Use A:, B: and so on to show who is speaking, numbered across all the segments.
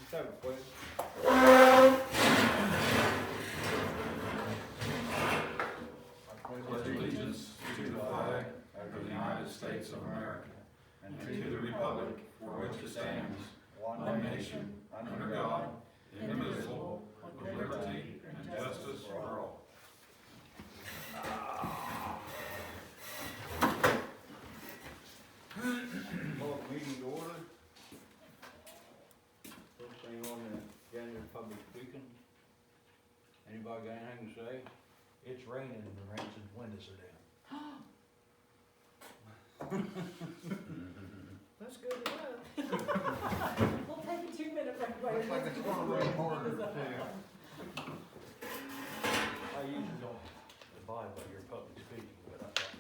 A: Just have a question.
B: I pledge allegiance to the flag of the United States of America and to the republic for which it stands, one nation, under God, indivisible, with liberty and justice for all.
A: Call the meeting to order. First thing on the agenda is public speaking. Anybody got anything to say?
C: It's raining and the rain and windows are down.
D: That's good to know. We'll take a 2-minute break.
B: Looks like it's gonna rain harder too.
C: I usually don't abide by your public speaking, but I thought.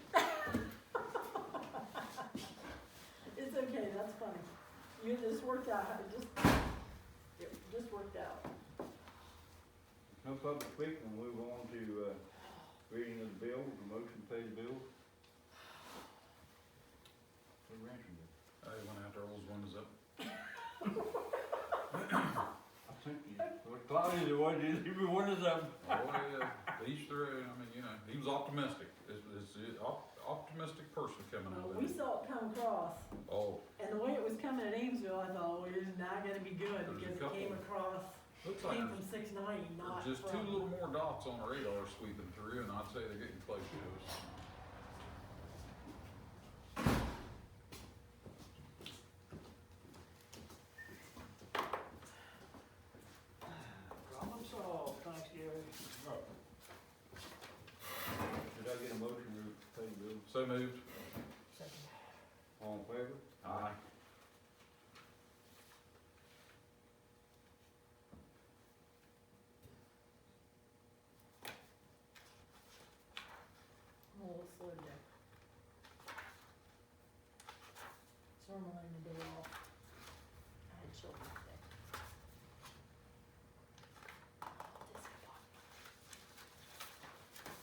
D: It's okay, that's funny. This worked out, it just worked out.
A: No public speaking, we'll move on to, reading of the bill, the motion to pay the bill. Who answered it?
B: I went after all those windows up.
A: I think you, what cloudy it was, you leave your windows up.
B: Oh, yeah, each through, I mean, you know, he was optimistic. It's optimistic person coming out of
D: We
B: there.
D: saw it come across,
B: Oh,
D: and the way it was coming at Amesville, I thought, well, it's not gonna be good,
B: There's a
D: because it
B: couple.
D: came across,
B: looks like
D: came from
B: there's
D: 690, not
B: just two
D: from.
B: little more dots on the radar sweeping through, and I'd say they're getting close to us.
D: Problem solved, thanks, Gary.
A: Did I get a motion to pay the bill?
B: So moved.
D: Second.
A: All in favor?
B: Aye.
D: I'm a little slow today. It's normally the day off. I had children today.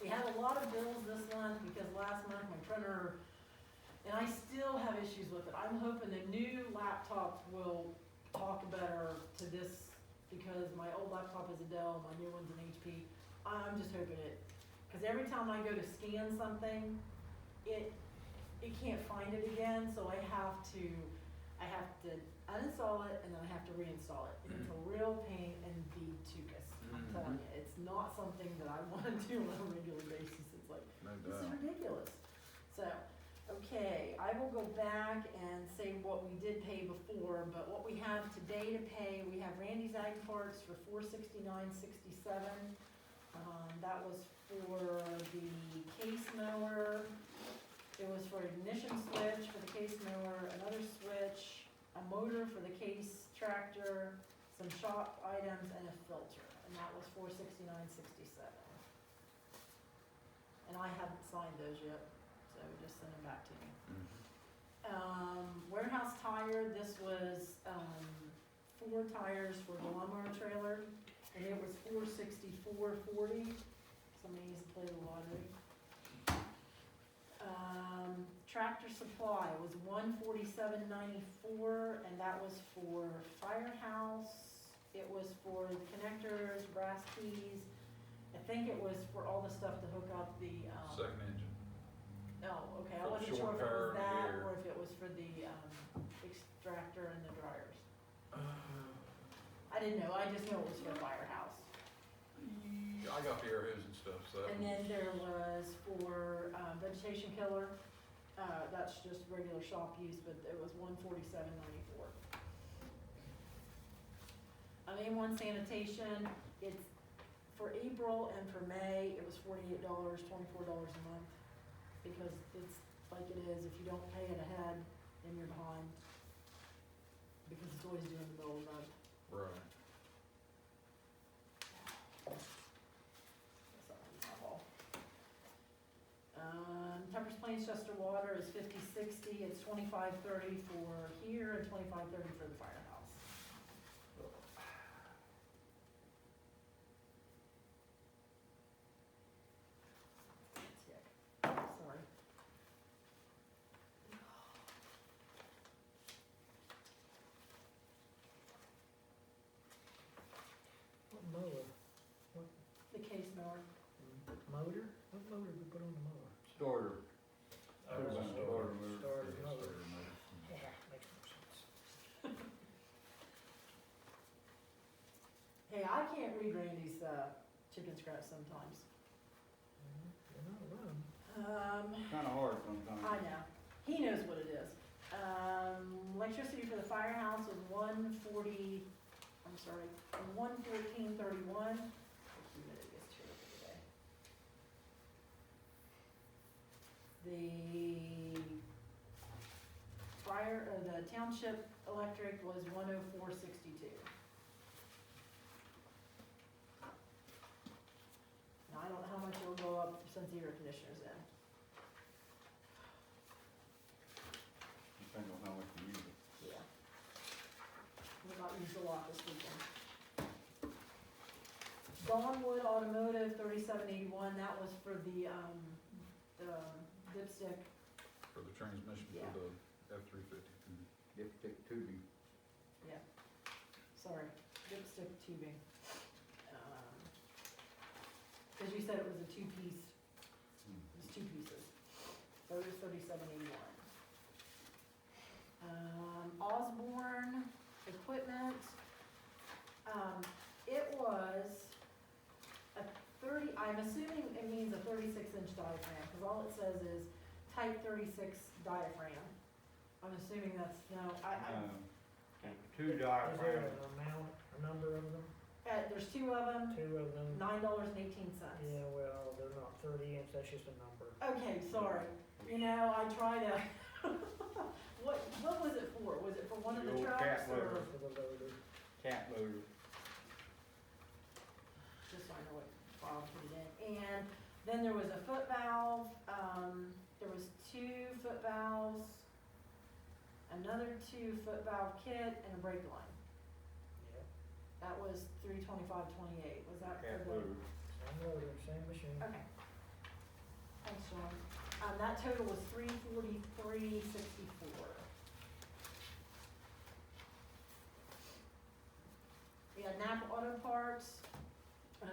D: We had a lot of bills this month because last month my printer, and I still have issues with it. I'm hoping the new laptops will talk better to this because my old laptop is a Dell, my new one's an HP. I'm just hoping it, because every time I go to scan something, it can't find it again, so I have to uninstall it and then I have to reinstall it. It's a real pain in the tuchus, I'm telling you. It's not something that I wanna do on a regular basis. It's like,
B: No
D: this is
B: doubt.
D: ridiculous. So, okay, I will go back and say what we did pay before, but what we have today to pay, we have Randy's Ag Parts for $469.67. That was for the case mower. It was for ignition switch for the case mower, another switch, a motor for the case tractor, some shop items, and a filter. And that was $469.67. And I haven't signed those yet, so we just sent them back to me. Warehouse tire, this was, 4 tires for the lawnmower trailer, and it was $464.40. Somebody needs to play the lottery. Tractor supply was $147.94, and that was for firehouse. It was for the connectors, brass keys. I think it was for all the stuff to hook up the,
B: Second engine.
D: oh, okay, I
B: For the
D: wasn't sure
B: short
D: if it
B: power
D: was
B: in the
D: that
B: air.
D: or if it was for the, extractor and the dryers. I didn't know, I just know it was for firehouse.
B: I got the air hose and stuff, so.
D: And then there was for, vegetation killer, that's just regular shop use, but it was $147.94. A1 sanitation, it's for April and for May, it was $48, $24 a month. Because it's like it is, if you don't pay it ahead, then you're behind. Because it's always due in the middle of the month.
B: Right.
D: That's not my fault. Temperance Plains Chester Water is $50.60, it's $25.30 for here and $25.30 for the firehouse. Sorry. mower.
E: Motor? What motor did we put on the mower?
A: Starter.
C: Oh,
A: Put it on the starter motor.
E: Starter
B: Yeah,
E: mower.
B: starter motor.
E: Yeah, makes more sense.
D: Hey, I can't read Randy's, chicken scratch sometimes.
E: You're not alone.
A: Kinda hard sometimes.
D: I know, he knows what it is. Electricity for the firehouse was 114.31. Humidity is terrible today. The township electric was 104.62. Now, I don't know how much it'll go up since the air conditioner's in.
A: Depends on how much you use it.
D: Yeah. We've not used a lot this weekend. Dawnwood Automotive, 3781, that was for the dipstick.
B: For the transmission
D: Yeah.
B: for the F-350.
A: Dipstick tubing.
D: Sorry, dipstick tubing. Cause you said it was a two-piece, it was two pieces. So it was 3781. Osborne Equipment, it was a 30, I'm assuming it means a 36-inch diaphragm, cause all it says is type 36 diaphragm. I'm assuming that's, no,
A: Two
E: Is there
A: diaphragms.
E: an amount, a number of them?
D: there's two of them,
E: Two of them?
D: $9.18.
E: Yeah, well, they're not 30 inch, that's just a number.
D: Okay, sorry, you know, I try to, what was it for? Was it for one of the
A: The old
D: trucks
A: cat
D: or?
A: loader.
E: For the loader.
A: Cat loader.
D: Just so I know what file to put it in. And then there was a foot valve, there was 2 foot valves, another 2 foot valve kit, and a brake line.
E: Yep,
D: That was $325.28. Was that
A: Cat
D: for the?
A: loader.
E: same loader, same machine.
D: Okay. Thanks, Sean. That total was $343.64. We had Napa Auto Parts,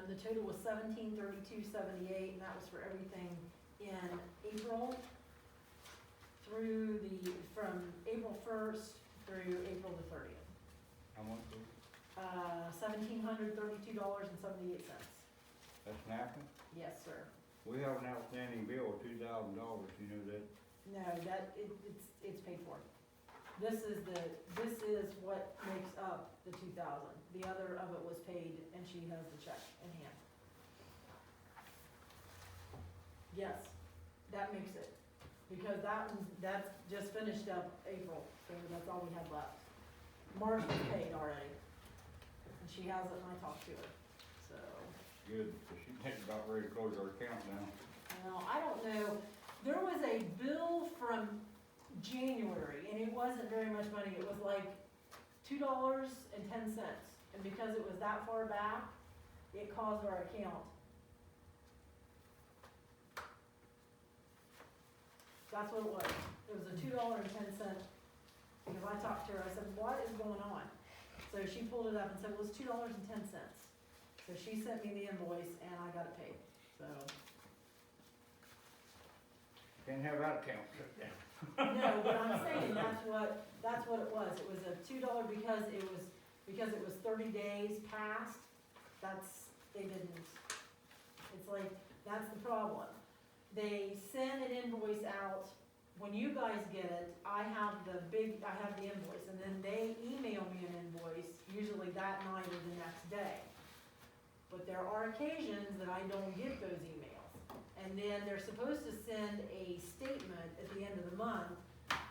D: the total was $1732.78, and that was for everything in April through from April 1st through April the 30th.
A: How much was it?
D: $1,732.78.
A: That's Napa?
D: Yes, sir.
A: We have an outstanding bill of $2,000, you know that?
D: No, it's paid for. This is what makes up the 2,000. The other of it was paid, and she has the check in hand. Yes, that makes it, because that's just finished up April, so that's all we have left. March was paid already, and she has it, and I talked to her, so.
A: Good, so she's about ready to close our account now.
D: Now, I don't know, there was a bill from January, and it wasn't very much money, it was like $2.10, and because it was that far back, it caused our account. That's what it was, it was a $2.10, because I talked to her, I said, what is going on? So she pulled it up and said, well, it's $2.10. So she sent me the invoice, and I got it paid, so.
A: Can't have that account shut down.
D: No, but I'm saying that's what it was. It was a $2 because it was 30 days past. They didn't, it's like, that's the problem. They send an invoice out, when you guys get it, I have the invoice, and then they email me an invoice, usually that night or the next day. But there are occasions that I don't get those emails. And then they're supposed to send a statement at the end of the month.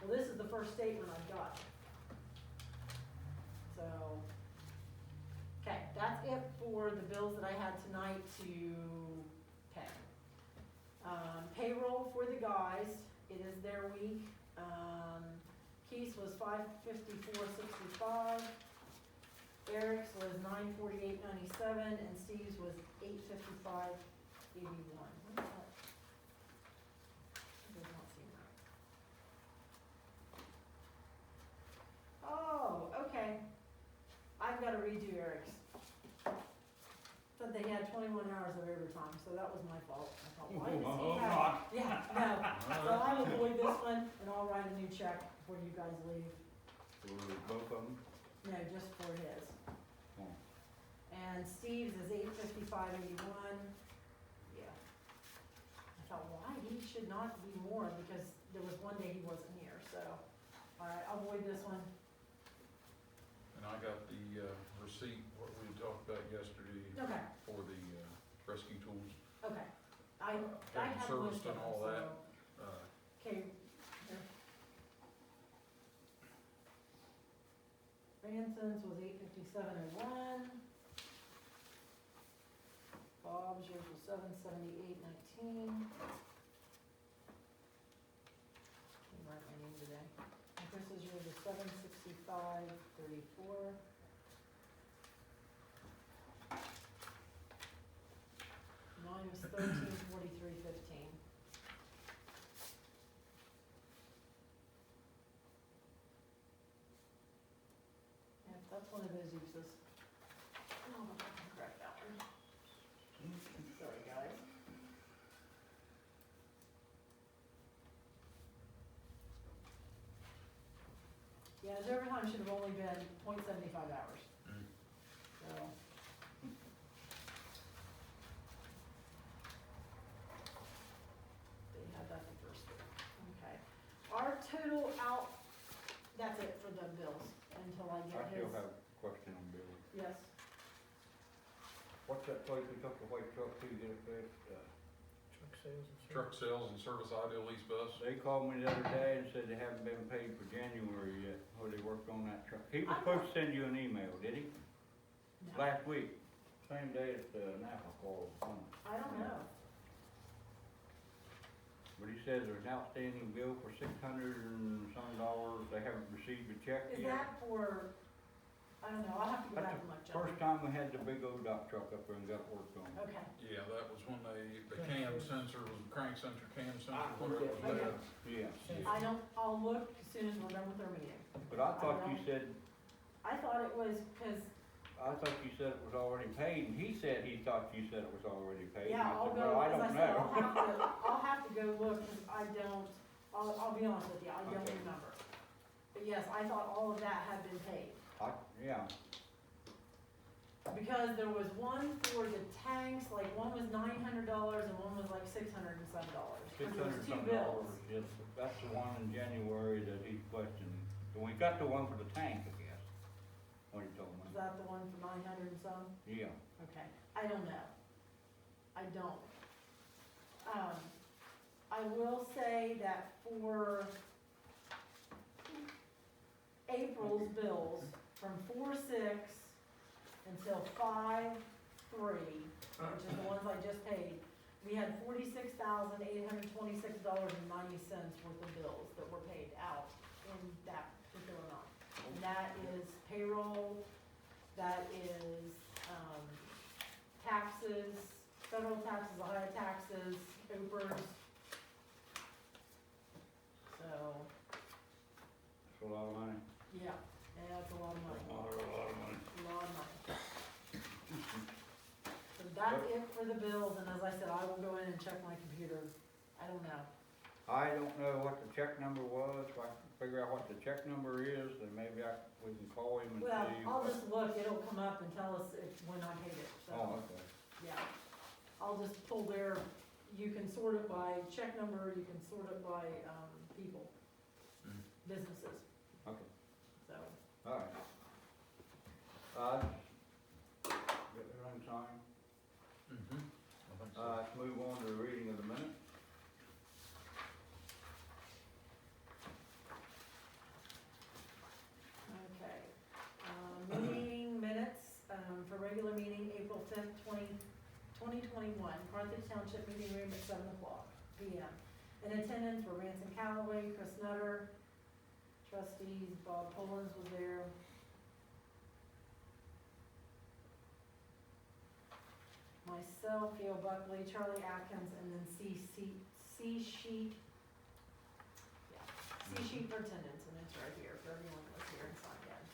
D: Well, this is the first statement I've got. So, okay, that's it for the bills that I had tonight to pay. Payroll for the guys, it is their week. Keith's was $554.65. Eric's was $948.97, and Steve's was $855.81. What is that? That does not seem right. Oh, okay. I've got to redo Eric's. said they had 21 hours of overtime, so that was my fault. I thought, why does
A: Oh,
D: he have?
A: God.
D: Yeah, no. So I will void this one, and I'll write a new check before you guys leave.
A: For both of them?
D: No, just for his.
A: Oh.
D: And Steve's is $855.81. Yeah. I thought, why? He should not be more, because there was one day he wasn't here, so. All right, I'll void this one.
B: And I got the receipt, what we talked about yesterday,
D: Okay,
B: for the rescue tools.
D: okay. I
B: Getting
D: have
B: serviced
D: listed
B: and all
D: them,
B: that.
D: so.
B: Uh,
D: Okay. Ranson's was $857.01. Bob's, yours was $778.19. Write my name today. And Chris's, yours was $765.34. Mine was $1343.15. Yeah, that's one of those uses. Oh, I can correct that one. Sorry, guys. Yeah, his overtime should have only been 0.75 hours.
B: Mm.
D: So. They had that the first week. Okay. Our total out, that's it for the bills until I
A: I
D: get his.
A: still have a question on Bill.
D: Yes.
A: What's that place we took the white truck to get it fixed?
E: Truck sales and service.
B: Truck sales and service ideal lease bus.
A: They called me the other day and said they haven't been paid for January yet, or they worked on that truck. He was supposed to send you an email, did he?
D: No,
A: Last week, same day as the Napa called.
D: I don't know.
A: But he says there's an outstanding bill for $600 and some dollars, they haven't received a check
D: Is
A: yet.
D: that for, I don't know, I'll have to go
A: That's
D: back and look, John.
A: First time we had the big old dock truck up there and got worked on.
D: Okay,
B: Yeah, that was when the cam sensor was, crank sensor, cam sensor,
A: Ah,
B: whatever was
D: okay.
B: there.
A: Yeah,
D: I don't, I'll look as soon as we're done with our meeting.
A: but I thought you said,
D: I thought it was, cause,
A: I thought you said it was already paid, and he said he thought you said it was already paid. And
D: yeah,
A: I
D: I'll
A: said,
D: go,
A: well, I
D: as I
A: don't
D: said,
A: know.
D: I'll have to go look, cause I don't, I'll be honest with you, I don't
A: Okay.
D: remember. But yes, I thought all of that had been paid.
A: Yeah,
D: Because there was one for the tanks, like one was $900 and one was like $600 and some dollars.
A: $600
D: There was two
A: something
D: bills.
A: dollars, yes, that's the one in January that he's questioning. And we got the one for the tank, I guess, when he told
D: Was
A: me.
D: that the one for 900 and some?
A: Yeah,
D: Okay, I don't know. I don't. I will say that for April's bills, from 4/6 until 5/3, which is the ones I just paid, we had $46,826.90 worth of bills that were paid out in that particular month. And that is payroll, that is, taxes, federal taxes, Ohio taxes, OPERS. So,
A: that's a lot of money.
D: yeah, that's a lot of money,
A: A lot of money.
D: a lot of money. So that's it for the bills, and as I said, I will go in and check my computer. I don't know.
A: I don't know what the check number was, if I can figure out what the check number is, then maybe we can call him and see.
D: Well, I'll
A: what-
D: just look, it'll come up and tell us when I paid it, so.
A: Oh, okay.
D: Yeah, I'll just pull their, you can sort it by check number, you can sort it by, people,
B: Mm.
D: businesses,
A: Okay,
D: so.
A: all right. Get everything signed.
B: Mm-hmm. I think so.
A: Let's move on to the reading of the minutes.
D: Okay, meeting minutes, for regular meeting, April 5th, 2021, Carthage Township meeting room at 7:00 PM. In attendance were Ransom Calloway, Chris Nutter, trustees, Bob Pullins was there. Myself, Gail Buckley, Charlie Atkins, and then C-sheet, yeah, C-sheet for attendance, and it's right here for everyone that was here and signed in.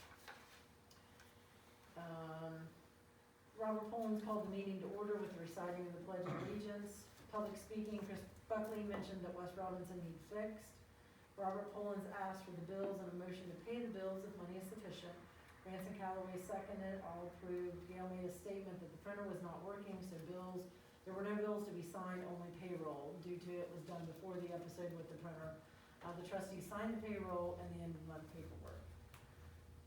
D: Robert Pollins called the meeting to order with the reciting of the Pledge of Allegiance. Public speaking, Chris Buckley mentioned that West Robinson needs fixed. Robert Pollins asked for the bills and a motion to pay the bills if money is sufficient. Ransom Calloway seconded, all approved. Gail made a statement that the printer was not working, so there were no bills to be signed, only payroll, due to it was done before the episode with the printer. The trustees signed the payroll and the end of the month paperwork.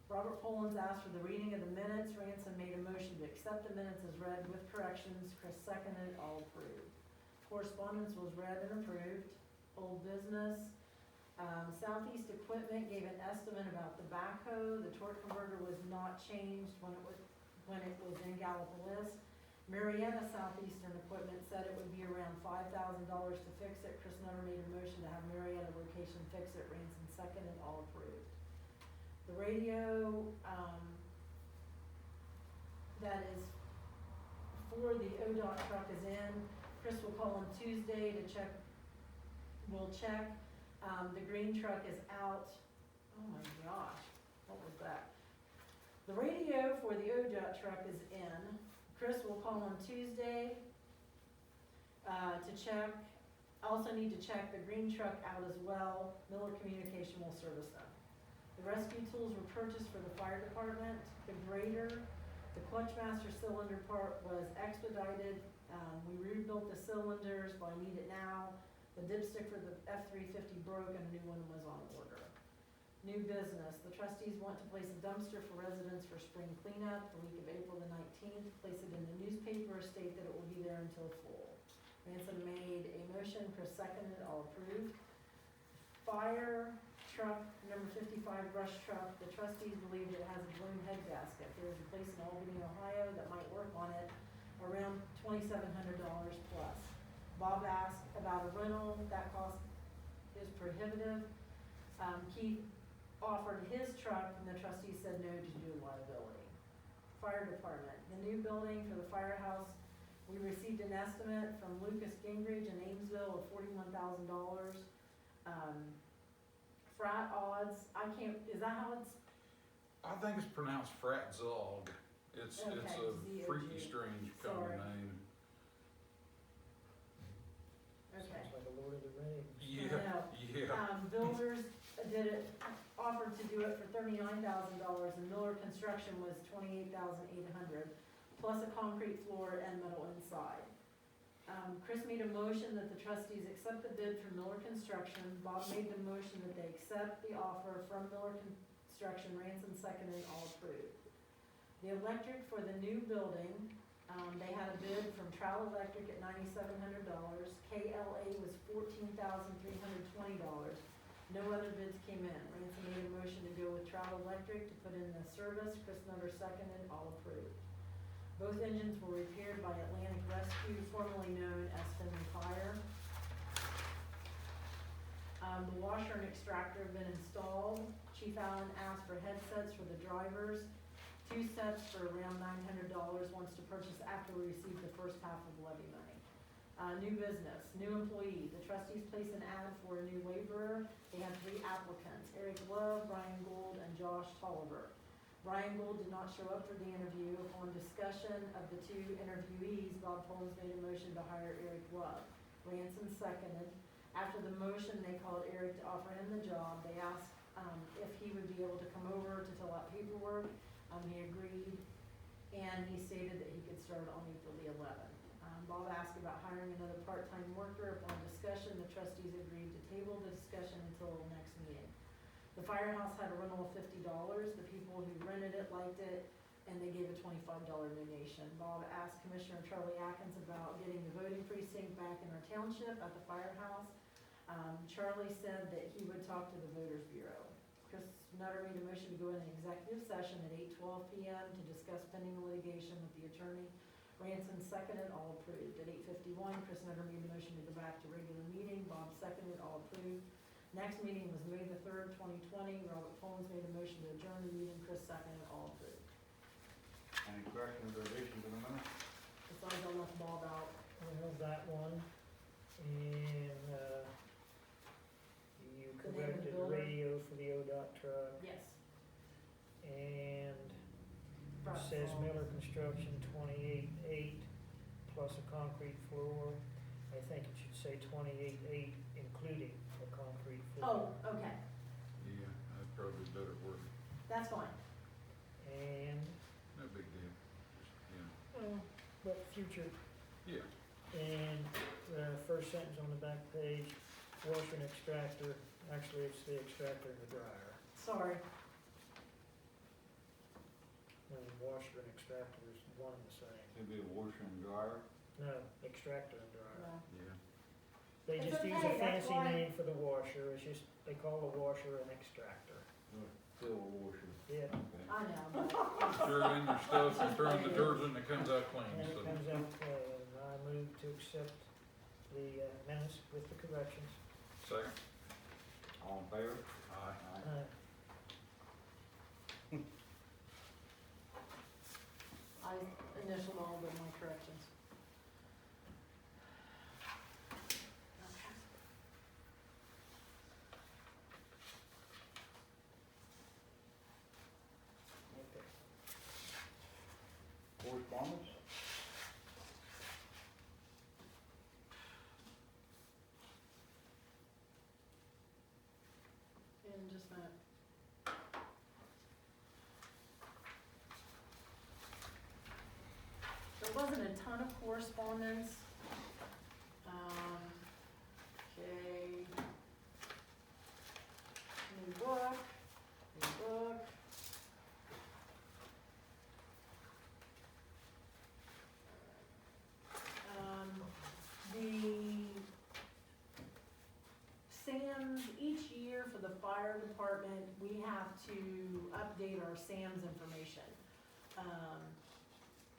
D: Robert Pollins asked for the reading of the minutes. Ransom made a motion to accept the minutes as read with corrections. Chris seconded, all approved. Correspondence was read and approved. Old business. Southeast Equipment gave an estimate about the backhoe. The torque converter was not changed when it was in Gallipolis. Marietta Southeastern Equipment said it would be around $5,000 to fix it. Chris Nutter made a motion to have Marietta location fix it. Ransom seconded, all approved. The radio, that is for the ODOT truck is in. Chris will call on Tuesday to check. We'll check. The green truck is out. Oh my gosh, what was that? The radio for the ODOT truck is in. Chris will call on Tuesday to check. Also need to check the green truck out as well. Miller Communication will service them. The rescue tools were purchased for the fire department. The grader, the clutchmaster cylinder part was expedited. We rebuilt the cylinders, but I need it now. The dipstick for the F-350 broke and a new one was on order. New business. The trustees want to place a dumpster for residents for spring cleanup the week of April the 19th. Place it in the newspaper, state that it will be there until fall. Ransom made a motion, Chris seconded, all approved. Fire truck, number 55 brush truck. The trustees believe it has a blown head gasket. There is a place in Albany, Ohio that might work on it, around $2,700 plus. Bob asked about a rental. That cost is prohibitive. Keith offered his truck and the trustees said no due to liability. Fire department, the new building for the firehouse, we received an estimate from Lucas Gingrich in Amesville of $41,000. Frat odds, is that how it's?
B: I think it's pronounced Fratzog. It's
D: Okay,
B: a
D: Z-O-G.
B: freaky strange kind of
D: Sorry.
B: name.
D: Okay.
E: Sounds like a Lord of the Rings.
B: Yeah, yeah.
D: Builders offered to do it for $39,000 and Miller Construction was $28,800 plus a concrete floor and metal inside. Chris made a motion that the trustees accept the bid from Miller Construction. Bob made the motion that they accept the offer from Miller Construction. Ransom seconded, all approved. The electric for the new building, they had a bid from Trowel Electric at $9,700. KLA was $14,320. No other bids came in. Ransom made a motion to go with Trowel Electric to put in the service. Chris Nutter seconded, all approved. Both engines were repaired by Atlantic Rescue, formerly known as Finley Fire. The washer and extractor have been installed. Chief Allen asked for headsets for the drivers. 2 sets for around $900, wants to purchase after we receive the first half of levy money. New business, new employee. The trustees placed an ad for a new laborer. They have 3 applicants, Eric Love, Brian Gould, and Josh Tolliver. Brian Gould did not show up for the interview. Upon discussion of the 2 interviewees, Bob Pollins made a motion to hire Eric Love. Ransom seconded. After the motion, they called Eric to offer him the job. They asked if he would be able to come over to fill out paperwork. He agreed, and he stated that he could start on April the 11th. Bob asked about hiring another part-time worker. Upon discussion, the trustees agreed to table the discussion until next meeting. The firehouse had a rental of $50. The people who rented it liked it, and they gave a $25 donation. Bob asked Commissioner Charlie Atkins about getting the voting precinct back in our township at the firehouse. Charlie said that he would talk to the Voters Bureau. Chris Nutter made a motion to go in an executive session at 8:12 p.m. to discuss pending litigation with the attorney. Ransom seconded, all approved. At 8:51, Chris Nutter made a motion to go back to regular meeting. Bob seconded, all approved. Next meeting was May the 3rd, 2020. Robert Pollins made a motion to adjourn the meeting. Chris seconded, all approved.
A: Any questions or additions to the minutes?
D: Besides, I left Bob out.
E: I held that one, and, you
D: The name of the
E: corrected
D: builder?
E: radio for the ODOT truck,
D: Yes.
E: and
D: trucks.
E: says
D: all-
E: Miller Construction 28.8 plus a concrete floor. I think it should say 28.8 including a concrete floor.
D: Oh, okay,
B: Yeah, that's probably better word.
D: that's fine.
E: And,
B: No big deal. Just,
E: but future,
B: yeah.
E: and the first sentence on the back page, washer and extractor, actually it's the extractor and the dryer.
D: Sorry,
E: And washer and extractor is one and the same.
A: It'd be a washer and dryer.
E: No, extractor and dryer.
D: yeah.
B: Yeah.
E: They
D: It's
E: just use
D: okay,
E: a
D: that's
E: fancy
D: why-
E: name for the washer, it's just, they call the washer an extractor.
A: Still a washer.
E: Yeah,
A: Okay.
D: I know, but
B: Stir in your stuff and throw in detergent and it comes out clean,
E: and it
B: so.
E: comes out clean, and I move to accept the minutes with the corrections.
B: Second.
A: All in favor?
B: Aye.
D: I initialed all of my corrections. Okay.
E: Okay.
A: Correspondence?
D: In just a minute. There wasn't a ton of correspondence. Okay. New book, new book. The SAMs, each year for the fire department, we have to update our SAMs information.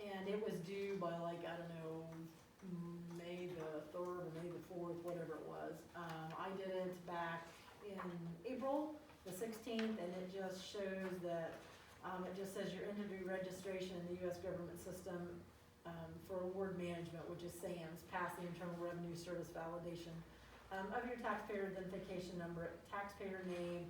D: And it was due by like, I don't know, May the 3rd or May the 4th, whatever it was. I did it back in April the 16th, and it just shows that, it just says your entity registration in the US government system for award management, which is SAMS, pass the Internal Revenue Service validation of your taxpayer identification number, taxpayer name,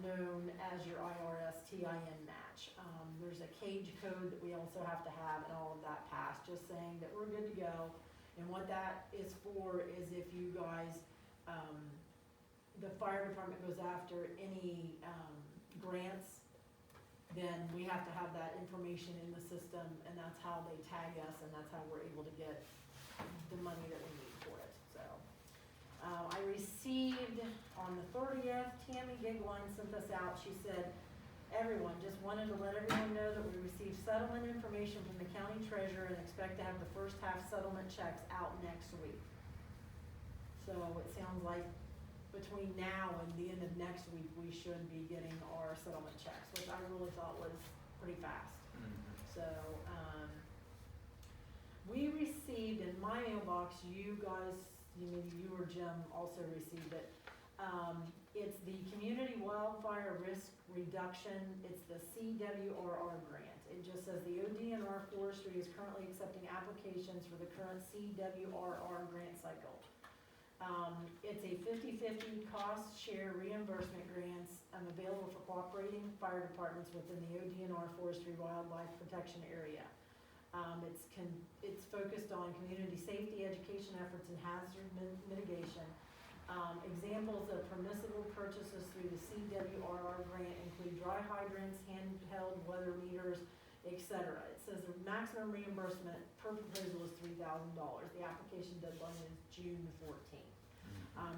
D: known as your IRS TIN match. There's a cage code that we also have to have, and all of that passed, just saying that we're good to go. And what that is for is if you guys, the fire department goes after any grants, then we have to have that information in the system, and that's how they tag us, and that's how we're able to get the money that we need for it, so. I received on the 30th, Tammy Gigline sent this out, she said, everyone, just wanted to let everyone know that we received settlement information from the county treasurer and expect to have the first half settlement checks out next week. So it sounds like between now and the end of next week, we should be getting our settlement checks, which I really thought was pretty fast. So, we received in my mailbox, you guys, maybe you or Jim also received it. It's the Community Wildfire Risk Reduction, it's the CWRR grant. It just says the ODNR Forestry is currently accepting applications for the current CWRR grant cycle. It's a 50-50 cost share reimbursement grants available for cooperating fire departments within the ODNR Forestry Wildlife Protection Area. It's focused on community safety, education efforts, and hazard mitigation. Examples of permissible purchases through the CWRR grant include dry hydrants, handheld weather meters, etc. It says the maximum reimbursement per proposal is $3,000. The application deadline is June 14th.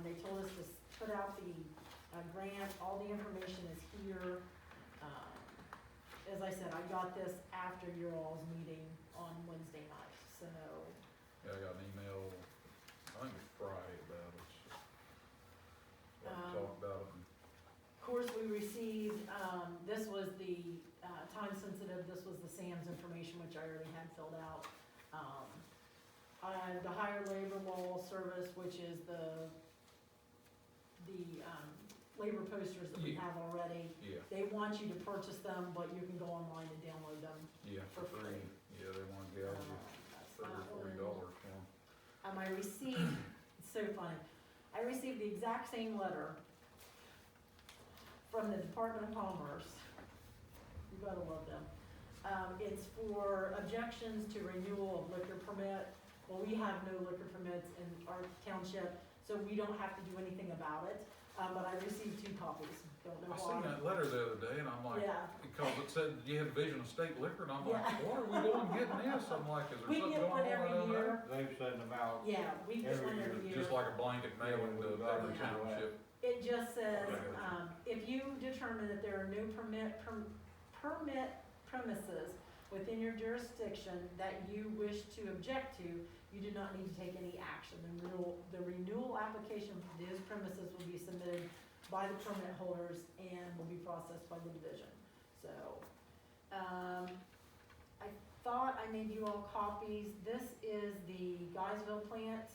D: They told us to put out the grant, all the information is here. As I said, I got this after your all's meeting on Wednesday night, so.
B: Yeah, I got an email, I think it was Friday about it. So we talked about it.
D: Of course, we received, this was the, time sensitive, this was the SAM's information, which I already had filled out. The higher labor law service, which is the labor posters that we
B: Yeah.
D: have already.
B: Yeah,
D: They want you to purchase them, but you can go online and download them.
B: yeah, for
D: For
B: free.
D: free.
B: Yeah, they wanna gouge you
D: That's
B: $30
D: that
B: or
D: one.
B: $40 for them.
D: I received, it's so funny, I received the exact same letter from the Department of Commerce. You gotta love them. It's for objections to renewal of liquor permit. Well, we have no liquor permits in our township, so we don't have to do anything about it. But I received 2 copies, don't know
B: I
D: why.
B: seen that letter the other day and I'm like,
D: Yeah,
B: because it said you had Division of State Liquor and I'm like,
D: Yeah.
B: what are we doing getting this? I'm like, is there
D: we
B: something
D: get
B: going
D: one
B: on I
D: every
B: don't know?
D: year.
A: They've sent them out.
D: Yeah, we get
A: Every
D: one every year.
B: Just like a blanket mailing to every
D: Yeah.
B: township.
D: It just says,
B: Okay.
D: if you determine that there are no permit premises within your jurisdiction that you wish to object to, you do not need to take any action. The renewal application for those premises will be submitted by the permit holders and will be processed by the division. So, I thought I made you all copies. This is the Guysville plant.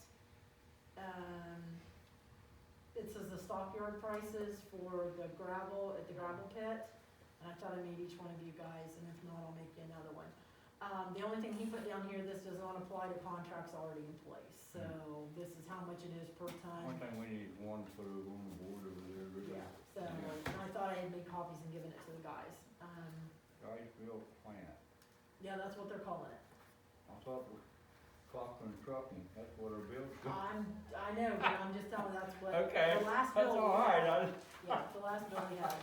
D: It says the stockyard prices for the gravel at the gravel pit. And I thought I made each one of you guys, and if not, I'll make you another one. The only thing he put down here, this does not apply to contracts already in place. So this is how much it is per
A: One
D: ton.
A: thing we need one to put over on the board over there, really.
D: Yeah, so, and I thought I had made copies and given it to the guys.
A: Guysville plant.
D: Yeah, that's what they're calling it.
A: I thought it was Cochran Trucking, that's what our bill's.
D: I know, but I'm just telling you that's what,
C: Okay,
D: the last
C: that's
D: bill.
C: all right,
D: Yeah, the last bill we had.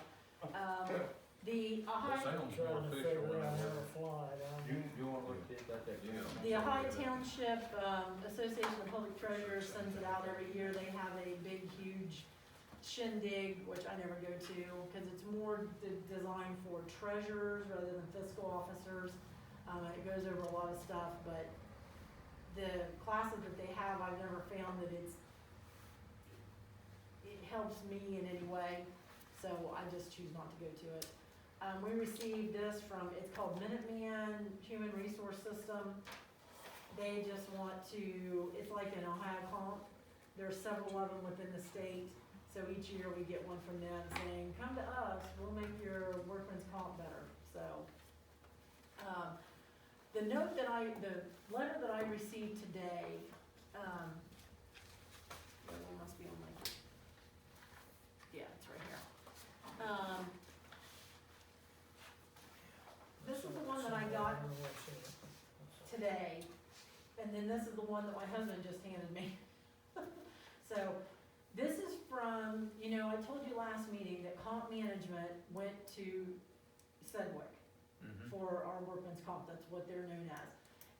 D: The
B: That
D: Ohio,
B: sounds more
E: Trying to
B: official
E: figure
B: than
E: out how
B: it
E: to fly down
A: You wanna look at that?
B: Yeah.
D: the Ohio Township, Association of Public Treasurers sends it out every year. They have a big, huge shindig, which I never go to, cause it's more designed for treasurers rather than fiscal officers. It goes over a lot of stuff, but the classes that they have, I've never found that it helps me in any way, so I just choose not to go to it. We received this from, it's called Minuteman Human Resource System. They just want to, it's like an Ohio comp. There's several of them within the state, so each year we get one from them saying, come to us, we'll make your workman's comp better, so. The letter that I received today, that one must be on my, yeah, it's right here. This is the one that I got today, and then this is the one that my husband just handed me. So, this is from, I told you last meeting that comp management went to Sedgwick for our workman's comp, that's what they're known as.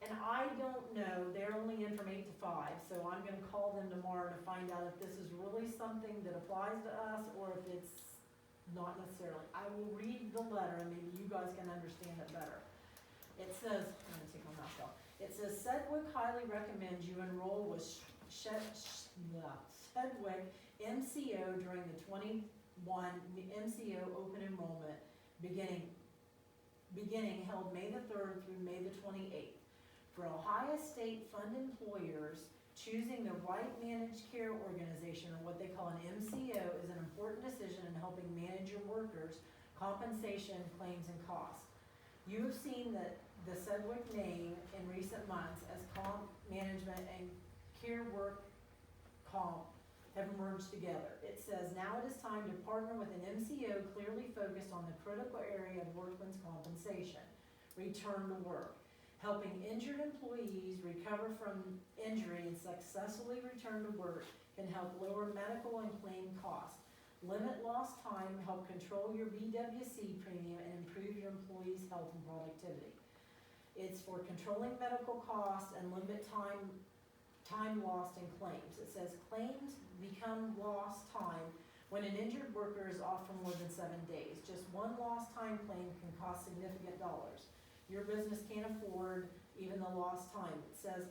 D: And I don't know, they're only in from 8 to 5, so I'm gonna call them tomorrow to find out if this is really something that applies to us, or if it's not necessarily. I will read the letter and maybe you guys can understand it better. It says, I'm gonna take my mouth off. It says Sedgwick highly recommends you enroll with Sedgwick MCO during the 21 MCO open enrollment beginning held May the 3rd through May the 28th. For Ohio State Fund employers, choosing the right managed care organization, or what they call an MCO, is an important decision in helping manage your workers' compensation, claims, and costs. You have seen that the Sedgwick name in recent months as comp management and care work comp have merged together. It says now it is time to partner with an MCO clearly focused on the critical area of workman's compensation, return to work, helping injured employees recover from injury and successfully return to work can help lower medical and claim costs, limit lost time, help control your BWC premium, and improve your employees' health and productivity. It's for controlling medical costs and limit time lost in claims. It says claims become lost time when an injured worker is off for more than 7 days. Just one lost time claim can cost significant dollars. Your business can't afford even the lost time. It says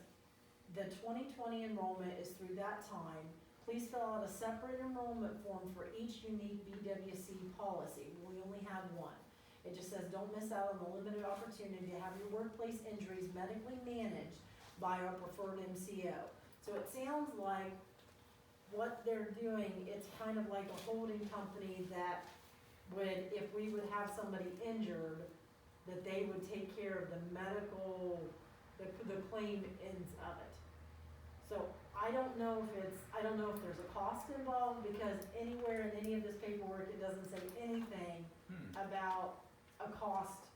D: the 2020 enrollment is through that time. Please fill out a separate enrollment form for each unique BWC policy. We only have one. It just says don't miss out on the limited opportunity to have your workplace injuries medically managed by our preferred MCO. So it sounds like what they're doing, it's kind of like a holding company that would, if we would have somebody injured, that they would take care of the medical, the claim ends of it. So I don't know if there's a cost involved, because anywhere in any of this paperwork, it doesn't say anything about a cost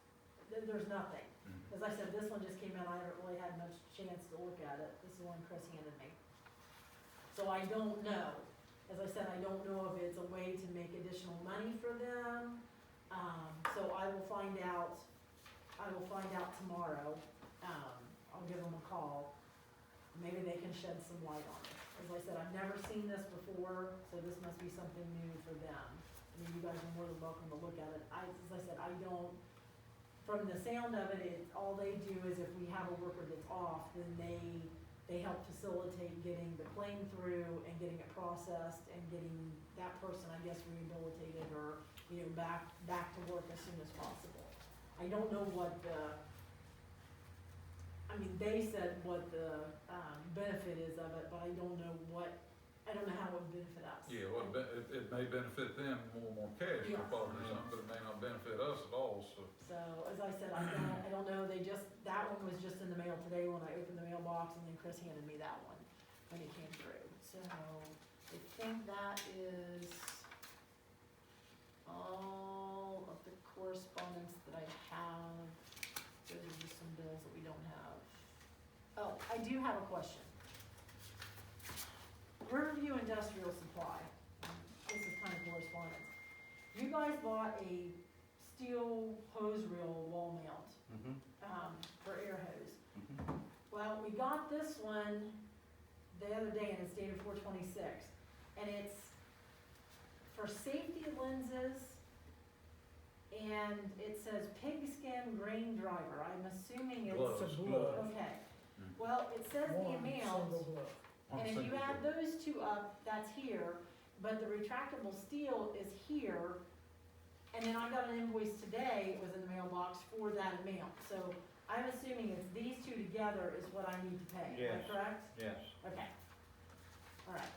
D: there's nothing.
B: Mhm.
D: As I said, this one just came in, I haven't really had much chance to look at it, this is the one Chris handed me. So I don't know, as I said, I don't know if it's a way to make additional money for them. So I will find out tomorrow, I'll give them a call, maybe they can shed some light on it. As I said, I've never seen this before, so this must be something new for them. I mean, you guys are more than welcome to look at it. As I said, I don't, from the sound of it, all they do is if we have a worker that's off, then they help facilitate getting the claim through and getting it processed and getting that person, I guess, rehabilitated or, back to work as soon as possible. I don't know what they said what the benefit is of it, but I don't know how it would benefit us.
B: Yeah, well, it may benefit them more cash
D: Yeah.
B: for probably something, but it may not benefit us at all, so.
D: So, as I said, I don't know, that one was just in the mail today when I opened the mailbox, and then Chris handed me that one when it came through. So, I think that is all of the correspondence that I have. Those are just some bills that we don't have. Oh, I do have a question. Riverview Industrial Supply, this is kind of correspondence. You guys bought a steel hose reel wall mount, for air hose. Well, we got this one the other day and it's dated 4/26, and it's for safety lenses, and it says pigskin grain driver. I'm assuming it's.
B: Gloves.
E: It's a glove.
D: Okay,
B: Mm.
D: well, it says the
E: One
D: amount.
E: single glove.
D: And if you add those two up, that's here, but the retractable steel is here. And then I got an invoice today, it was in the mailbox for that amount, so I'm assuming it's these two together is what I need to pay, is that
A: Yes.
D: correct?
A: Yes.
D: Okay. Alright,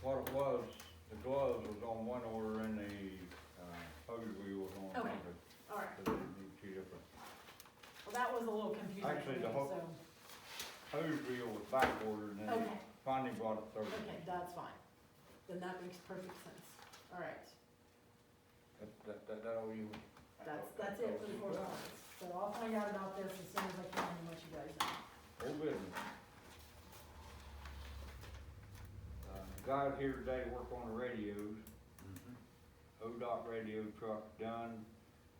A: What it was, the gloves was on one order and the, hose reel was on
D: Okay.
A: another.
D: alright,
A: So they need two different.
D: well, that was a little confusing for
A: Actually,
D: me,
A: the whole-
D: so,
A: Hose reel was back ordered and then they
D: okay,
A: finally brought it Thursday.
D: okay, that's fine, then that makes perfect sense, alright,
A: That all you?
D: that's it for the correspondence. So I'll find out about this as soon as I can and let you guys know.
A: Whole business. Guys here today work on the radios. ODOT radio truck done.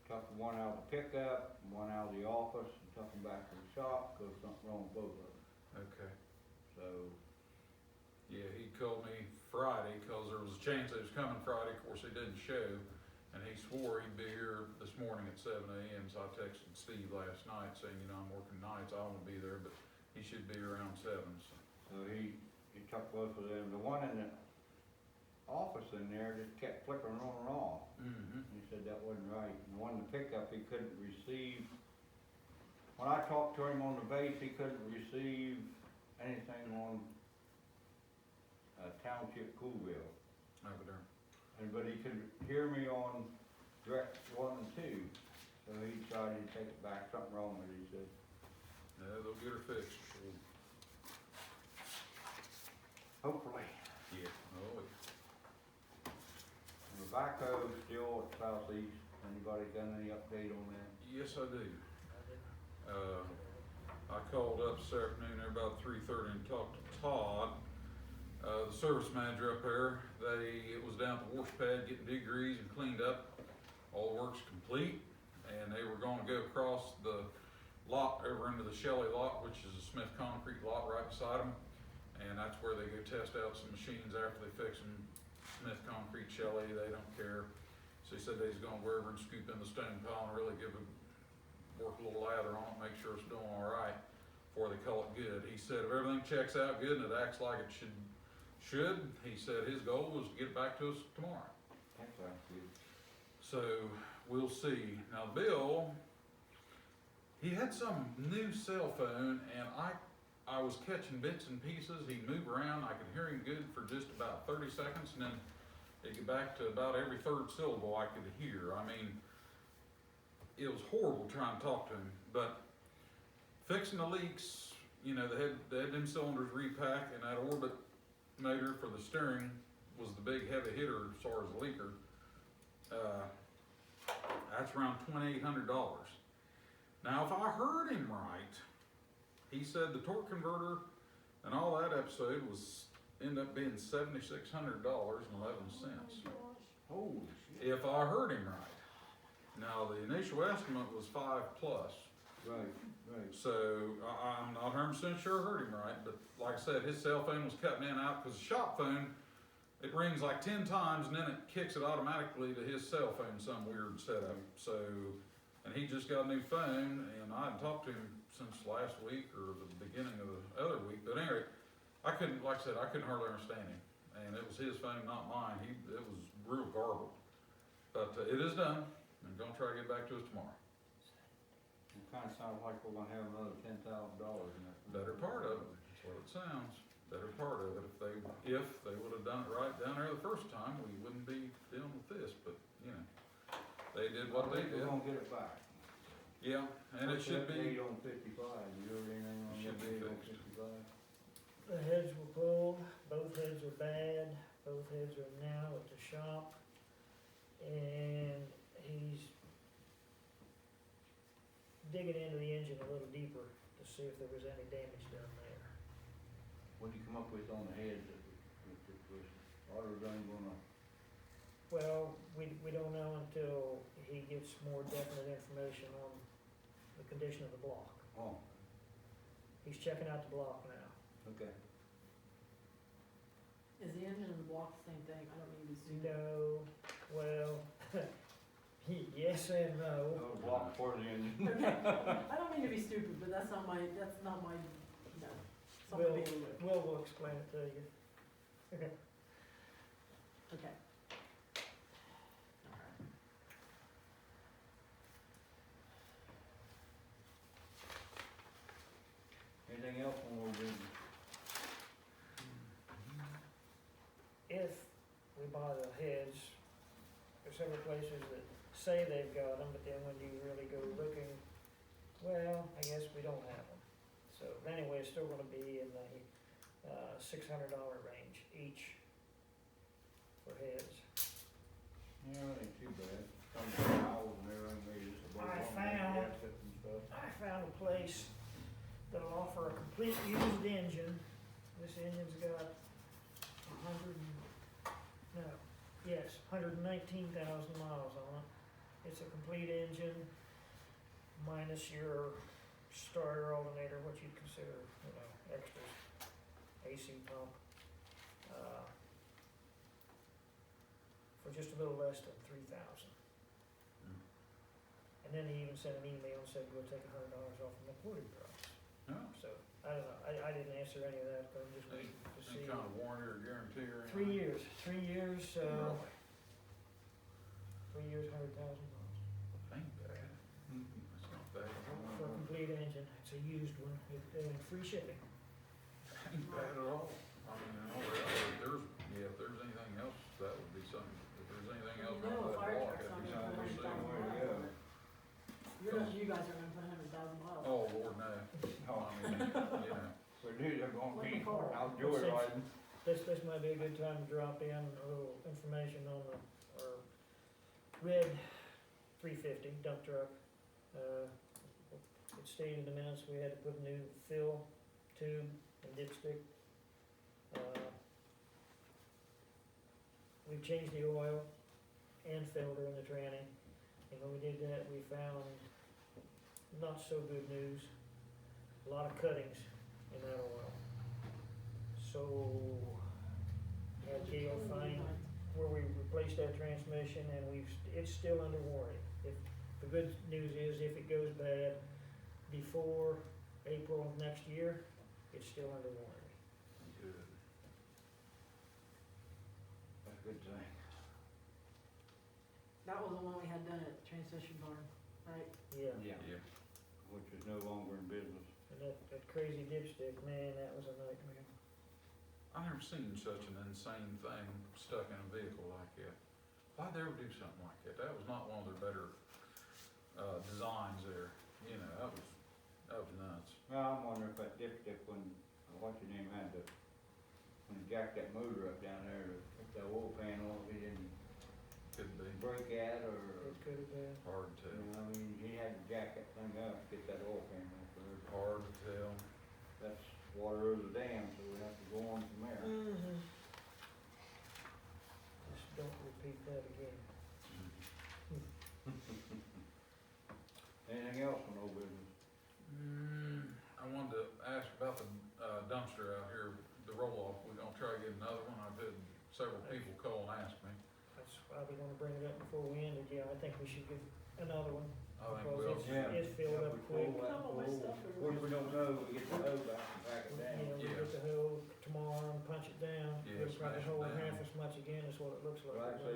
A: Took one out of the pickup, one out of the office, and took them back to the shop because something wrong with both of them.
B: Okay.
A: So,
B: Yeah, he called me Friday, cause there was a chance he was coming Friday, of course he didn't show, and he swore he'd be here this morning at 7 a.m., so I texted Steve last night saying, I'm working nights, I won't be there, but he should be around 7, so.
A: so he took both of them. The one in the office in there just kept flickering on and off. He said that wasn't right. And the one in the pickup, he couldn't receive, when I talked to him on the base, he couldn't receive anything on Township Coolville.
B: Over there.
A: But he could hear me on direct 1 and 2. So he decided to take it back, something wrong with it, he said.
B: No, they'll get her fixed.
A: Hopefully.
B: Yeah. Oh,
A: And the backhoe still at Southeast. Anybody got any update on that?
B: yes, I do. I called up this afternoon there about 3:30 and talked to Todd, the service manager up there. It was down at the wash pad getting degrees and cleaned up. All the work's complete, and they were gonna go across the lot over into the Shelley lot, which is a Smith Concrete lot right beside them. And that's where they go test out some machines after they fix them. Smith Concrete, Shelley, they don't care. So he said they was gonna go over and scoop in the stone pile and really work a little lather on it, make sure it's doing all right before they call it good. He said if everything checks out good and it acts like it should, he said his goal was to get it back to us tomorrow.
A: That sounds good.
B: So we'll see. Now Bill, he had some new cell phone and I was catching bits and pieces. He'd move around, I could hear him good for just about 30 seconds and then it'd get back to about every third syllable I could hear. I mean, it was horrible trying to talk to him, but fixing the leaks, they had them cylinders repacked and that orbit motor for the steering was the big heavy hitter as far as the leaker. That's around $2,800. Now, if I heard him right, he said the torque converter and all that episode was, ended up being $7,600.11.
A: Holy shit.
B: If I heard him right. Now, the initial estimate was 5+.
A: Right, right.
B: So I'm not 100% sure I heard him right, but like I said, his cell phone was cutting in and out because the shop phone, it rings like 10 times and then it kicks it automatically to his cell phone, some weird setup. So, and he just got a new phone and I hadn't talked to him since last week or the beginning of the other week. But anyway, I couldn't, like I said, I couldn't hardly understand him. And it was his phone, not mine. It was real garbled. But it is done. I'm gonna try to get back to us tomorrow.
A: It kinda sounds like we're gonna have another $10,000 in that.
B: Better part of it, that's what it sounds. Better part of it. If they would have done it right down there the first time, we wouldn't be dealing with this, but, you know, they did what they did.
A: We're gonna get it back.
B: Yeah, and it should be,
A: 8 on 55, you heard anything on
B: It should
A: that
B: be
A: 8 on
B: fixed.
A: 55?
E: The heads were pulled, both heads are bad, both heads are now at the shop. And he's digging into the engine a little deeper to see if there was any damage done there.
A: What did you come up with on the heads that was AutoZone gonna,
E: Well, we don't know until he gets more definite information on the condition of the block.
A: oh,
E: He's checking out the block now.
A: okay.
D: Is the engine and the block the same thing? I don't mean to be stupid.
E: No, well, yes and no.
A: No block for the engine.
D: Okay, I don't mean to be stupid, but that's not my, no, something
E: We'll,
D: being with.
E: we'll explain it to you.
D: Okay.
A: Anything else on old business?
E: If we buy the heads, there's several places that say they've got them, but then when you really go looking, well, I guess we don't have them. So anyway, it's still gonna be in the $600 range each for heads.
A: Yeah, it ain't too bad. Some towels and everything, maybe just about
E: I
A: one
E: found-
A: gasket and stuff.
E: I found a place that'll offer a complete used engine. This engine's got 119,000 miles on it. It's a complete engine minus your starter alternator, what you'd consider, extras, AC pump, for just a little less than 3,000.
B: Mm.
E: And then he even sent an email and said, we'll take $100 off from the quoted price.
B: yeah,
E: So, I don't know, I didn't answer any of that, but I'm just waiting to see.
B: any kind of warranty or guarantee or
E: 3
B: anything?
E: years, 3 years,
B: Really?
E: 3 years, $100,000
B: Ain't bad. That's not bad at
E: for a
B: all.
E: complete engine. It's a used one, and free shipping.
B: Ain't bad at all. I mean, if there's anything else, that would be something, if there's anything else
D: No,
B: on that
D: fire
B: block,
D: truck's
B: that'd be
D: not
B: something
D: gonna
B: to
D: put
B: see.
D: 100,000 you guys are gonna put 100,000 miles.
B: Oh, Lord, no.
A: Oh,
B: I mean, you know,
A: so dude, they're gonna
D: Like
A: be
D: a car.
A: out joyriding.
E: This might be a good time to drop in a little information on our red 350 dump truck. It stated in the minutes we had to put a new fill tube and dipstick. We've changed the oil and filter in the tranny, and when we did that, we found not so good news. A lot of cuttings in that oil. So, had Gail find where we replaced that transmission, and it's still under warranty. The good news is if it goes bad before April of next year, it's still under warranty.
B: good.
A: That's a good thing.
D: That was the one we had done at the transmission barn, right?
E: Yeah,
B: Yeah.
A: Which is no longer in business.
E: and that crazy dipstick, man, that was a nightmare.
B: I've never seen such an insane thing stuck in a vehicle like that. Why'd they ever do something like that? That was not one of their better, designs there. You know, that was nuts.
A: Well, I'm wondering if that dipstick when, what's your name had to, when he jacked that motor up down there, to put that oil pan on, he didn't
B: Could be,
A: break at, or,
E: It could have been.
B: hard to
A: you
B: tell,
A: know, I mean, he had to jack that thing up, get that oil pan off there.
B: hard to tell.
A: That's water over the dam, so we have to go on from there.
E: Mm-hmm. Just don't repeat that again.
A: Anything else on old business?
B: I wanted to ask about the dumpster out here, the roll-off. We're gonna try to get another one. I've had several people call and ask me.
E: That's why we wanna bring it up before we ended, yeah, I think we should give another one.
B: I think
E: Because
B: we'll,
E: it's-
A: Yeah.
E: It's filled
A: Yeah,
E: up
A: we
E: quick.
A: pull that
D: All my
A: pull.
D: stuff
A: Of course, we don't know, we get the hose out and pack it
E: Yeah,
A: down.
E: we
B: Yeah.
E: get the hoe tomorrow and punch it down,
B: Yeah,
E: it'll probably
B: smash it
E: hold
B: down.
E: half as much again as what it looks like.
A: Right, so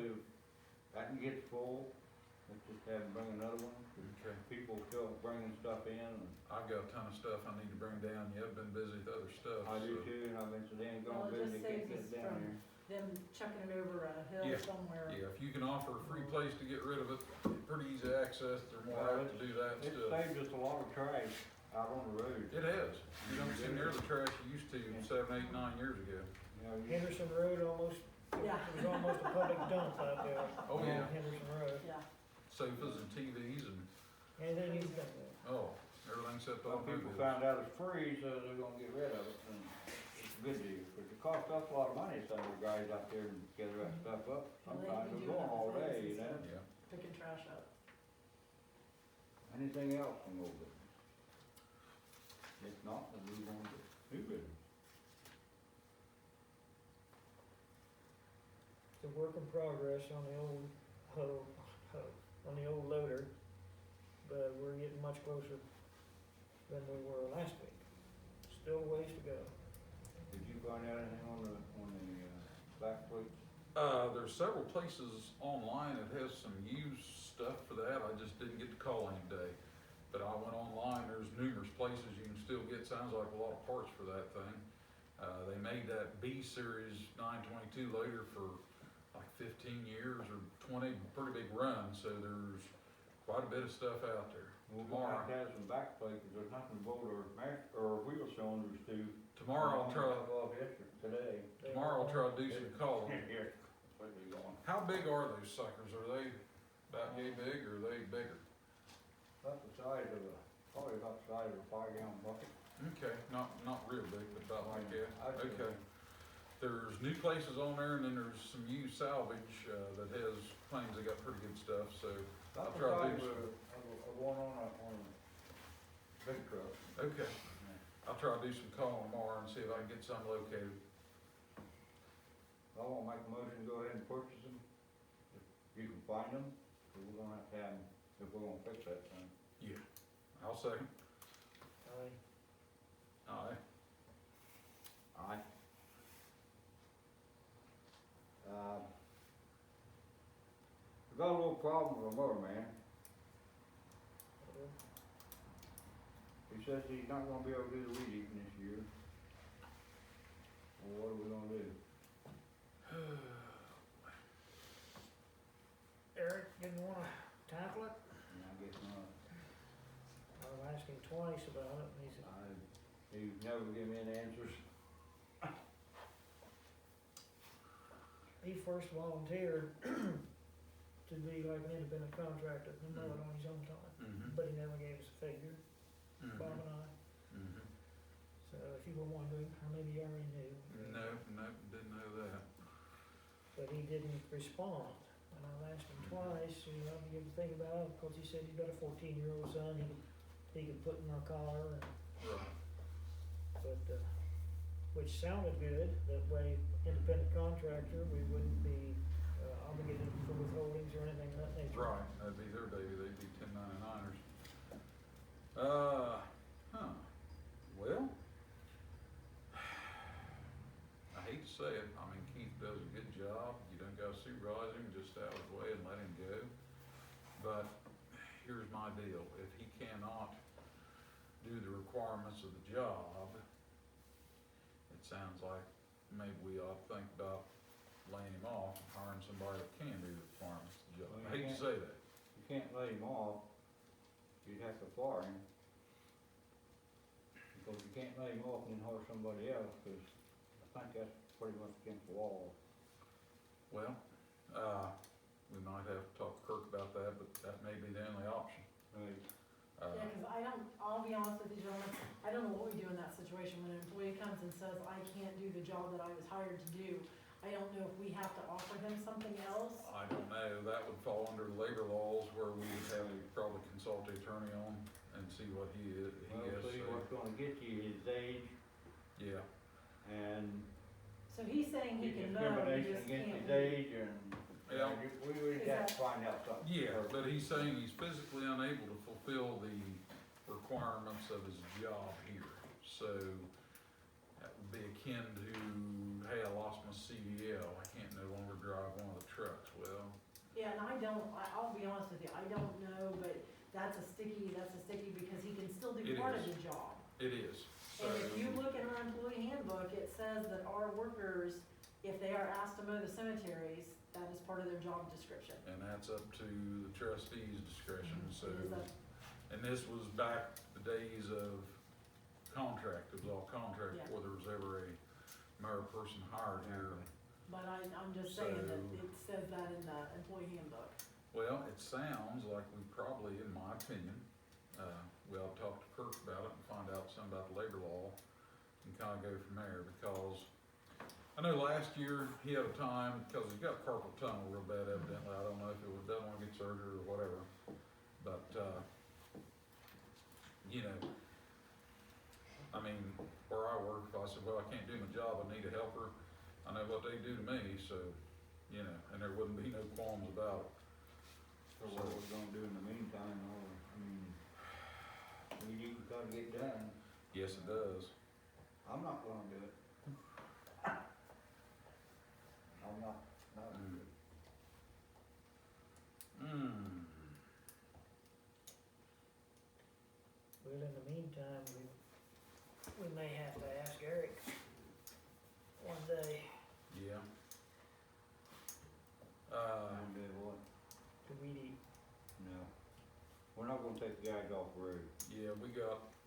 A: I can get full, let's just have them bring another one.
B: okay.
A: People still bringing stuff in, and
B: I've got a ton of stuff I need to bring down. Yeah, I've been busy with other stuff,
A: I do
B: so.
A: too, and I've been so damn
D: Well,
A: gone
D: it just
A: busy, can't
D: saves
A: get
D: us
A: it down
D: from-
A: here.
D: Them chucking it over a hill
B: Yeah.
D: somewhere.
B: Yeah, if you can offer a free place to get rid of it, pretty easy access, they're more
A: Well,
B: apt to do that
A: It
B: stuff.
A: saved us a lot of trash out on the road.
B: It has. You don't see near the trash you used to 7, 8, 9 years ago.
A: You know, you-
E: Henderson Road almost,
D: Yeah.
E: it was almost a public dump out there.
B: Oh,
E: on
B: yeah.
E: Henderson Road,
D: Yeah,
B: Sofas and TVs and,
E: anything you can think of.
B: oh, everything except
A: Well,
B: all
A: people
B: movies.
A: found out it's free, so they're gonna get rid of it, and it's a good deal, but it costs us a lot of money, some of the guys out there and gather that stuff up.
D: Well, they
A: Sometimes
D: can
A: they're
D: do
A: going all
D: other
A: day,
D: things
A: you know?
D: instead.
B: Yeah.
D: picking trash up.
A: Anything else on old business? If not, then move on to new business.
E: It's a work in progress on the old on the old loader, but we're getting much closer than we were last week. Still ways to go.
A: Did you find out anything on the back plate?
B: There's several places online that has some used stuff for that. I just didn't get to call any day. But I went online, there's numerous places you can still get, sounds like a lot of parts for that thing. They made that B series 922 loader for like 15 years or 20, pretty big run, so there's quite a bit of stuff out there.
A: We're gonna have to have some back plate, cause there's nothing to bolt or wheel cylinders to.
B: Tomorrow I'll try,
A: Off yesterday, today.
B: tomorrow I'll try to do some calling.
A: Here, where they going?
B: How big are those suckers? Are they about yay big or are they bigger?
A: About the size of probably about the size of a 5-gallon bucket.
B: Okay, not real big, but about like that.
A: I'd say.
B: Okay. There's new places on there and then there's some used salvage, that has, claims they got pretty good stuff, so
A: About
B: I'll
A: the
B: try to
A: size
B: do
A: of one on a big truck.
B: okay. I'll try to do some calling tomorrow and see if I can get some located.
A: I won't make a motion to go ahead and purchase them, if you can find them, but we're gonna have to have them, if we're gonna fix that thing.
B: Yeah. I'll second.
E: Aye.
B: Aye.
A: Aye. We got a little problem with a mower man. He says he's not gonna be able to do the weed eating this year. Well, what are we gonna do?
E: Eric didn't wanna tackle it?
A: And I guess not.
E: I've asked him twice about it, and he said,
A: He never give me any answers.
E: he first volunteered to be like an independent contractor and mow it on his own time,
B: Mm-hmm.
E: but he never gave us a figure, Bob and I.
B: Mm-hmm.
E: So if you were wondering, or maybe you already knew.
B: No, didn't know that.
E: But he didn't respond, and I've asked him twice, you know, to give a thing about it, because he said he's got a 14-year-old son, he could put in my car, and,
B: Right.
E: but, which sounded good, that way, independent contractor, we wouldn't be obligated for withholdings or anything of that nature.
B: Right, that'd be their baby, they'd be 1099ers. Well, I hate to say it, I mean, Keith does a good job, you don't gotta supervise him, just out of the way and let him go. But here's my deal, if he cannot do the requirements of the job, it sounds like maybe we ought to think about laying him off and hiring somebody that can do the requirements of the job.
A: Well,
B: I hate to say that.
A: You can't lay him off, you'd have to fire him. Because you can't lay him off and then hire somebody else, cause I think that's pretty much against the law.
B: Well, we might have to talk to Kirk about that, but that may be the only option.
A: Right.
D: Yeah, cause I'll be honest with you, gentlemen, I don't know what we do in that situation when an employee comes and says, I can't do the job that I was hired to do. I don't know if we have to offer him something else.
B: I don't know, that would fall under labor laws where we would have to probably consult the attorney on and see what he has
A: Well,
B: to
A: see,
B: say.
A: what's gonna get you is age
B: Yeah,
A: and
D: So he's saying he can mow, he
A: discrimination
D: just
A: against
D: can't.
A: his age and,
B: Yeah.
A: we would have to find out something.
B: yeah,
A: first.
B: but he's saying he's physically unable to fulfill the requirements of his job here. So that would be akin to, hey, I lost my CDL, I can't no longer drive one of the trucks. Well,
D: Yeah, and I'll be honest with you, I don't know, but that's a sticky because he can still do
B: It
D: part of
B: is.
D: the job.
B: it is. So,
D: And if you look at our employee handbook, it says that our workers, if they are asked to mow the cemeteries, that is part of their job description.
B: and that's up to the trustees' discretion, so.
D: It is a-
B: And this was back the days of contract, it was all contract
D: Yeah.
B: before there was ever a mayor person hired here.
D: But I'm just saying that
B: So-
D: it says that in the employee handbook.
B: Well, it sounds like we probably, in my opinion, we ought to talk to Kirk about it and find out something about the labor law and kinda go from there, because I know last year he had a time, because he's got carpal tunnel real bad evidently, I don't know if it was, doesn't wanna get surgery or whatever, but, you know, I mean, where I work, if I said, well, I can't do my job, I need a helper, I know what they do to me, so, you know, and there wouldn't be no qualms about it.
A: So what we're gonna do in the meantime, we need to gotta get done.
B: Yes, it does.
A: I'm not gonna do it. I'm not gonna do it.
E: Well, in the meantime, we may have to ask Eric one day
B: Yeah.
A: I'm doing what?
E: to weed eat.
A: No. We're not gonna take the guys off the road.
B: Yeah,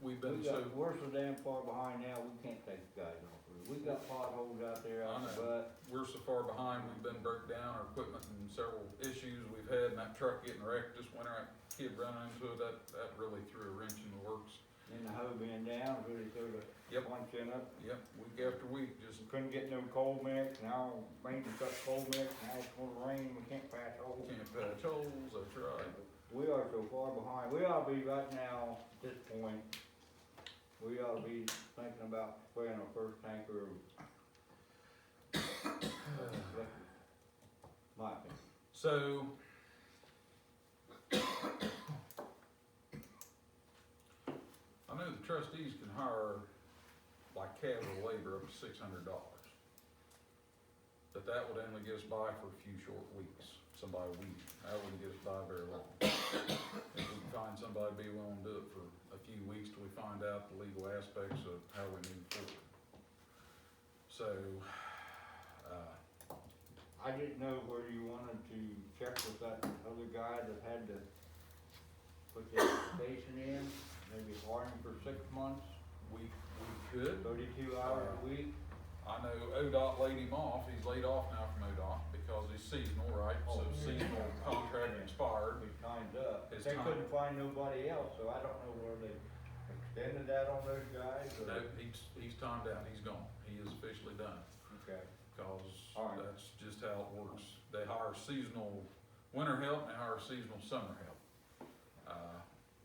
B: we've been so,
A: We're so damn far behind now, we can't take the guys off the road. We got potholes out there
B: I
A: out the
B: know.
A: butt.
B: we're so far behind, we've been broke down, our equipment and several issues we've had, and that truck getting wrecked this winter, that kid running into it, that really threw a wrench in the works.
A: And the hoe being down, really threw the
B: Yep.
A: one chin up.
B: Yep, week after week, just
A: We couldn't get no cold mix, now rain got cold mix, now it's gonna rain, we can't patch holes.
B: can't patch holes, that's right.
A: We are so far behind, we ought to be right now, at this point, we ought to be thinking about spraying our first tanker of liquid. My opinion.
B: So, I know the trustees can hire like casual labor up to $600. But that would only get us by for a few short weeks, somebody a week, that wouldn't get us by very long. If we can find somebody to be willing to do it for a few weeks till we find out the legal aspects of how we move forward. So,
A: I didn't know whether you wanted to check with that other guy that had to put the application in, maybe hire him for 6 months,
B: we could.
A: 32 hours a week.
B: I know ODOT laid him off, he's laid off now from ODOT because he's seasonal, right? So
A: Oh.
B: seasonal contract expired.
A: His time's up.
B: His
A: They
B: time-
A: couldn't find nobody else, so I don't know where they extended that on those guys, or.
B: No, he's timed out, he's gone, he is officially done,
A: Okay,
B: cause
A: All right.
B: that's just how it works. They hire seasonal winter help, and they hire seasonal summer help.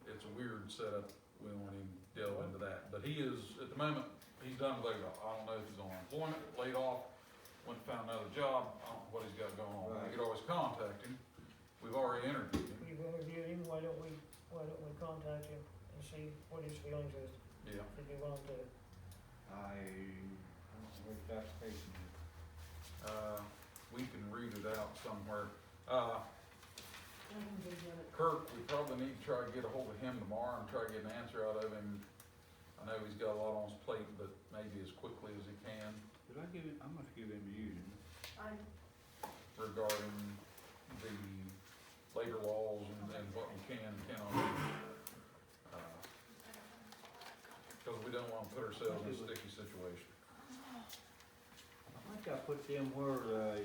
B: It's a weird setup, we won't even delve into that, but he is, at the moment, he's done with ODOT. I don't know if he's on employment, laid off, went and found another job, I don't know what he's got going on.
A: Right.
B: We could always contact him, we've already interviewed him.
E: We've interviewed him, why don't we contact him and see what his feelings is,
B: Yeah.
E: if he willing to.
A: I don't know where's the application.
B: We can read it out somewhere.
D: I can go get it.
B: Kirk, we probably need to try to get a hold of him tomorrow and try to get an answer out of him. I know he's got a lot on his plate, but maybe as quickly as he can
A: Did I give it, I must give him to you, didn't
D: I,
B: regarding the labor laws and what we can and cannot do. Cause we don't wanna put ourselves in a sticky situation.
A: I think I put them where the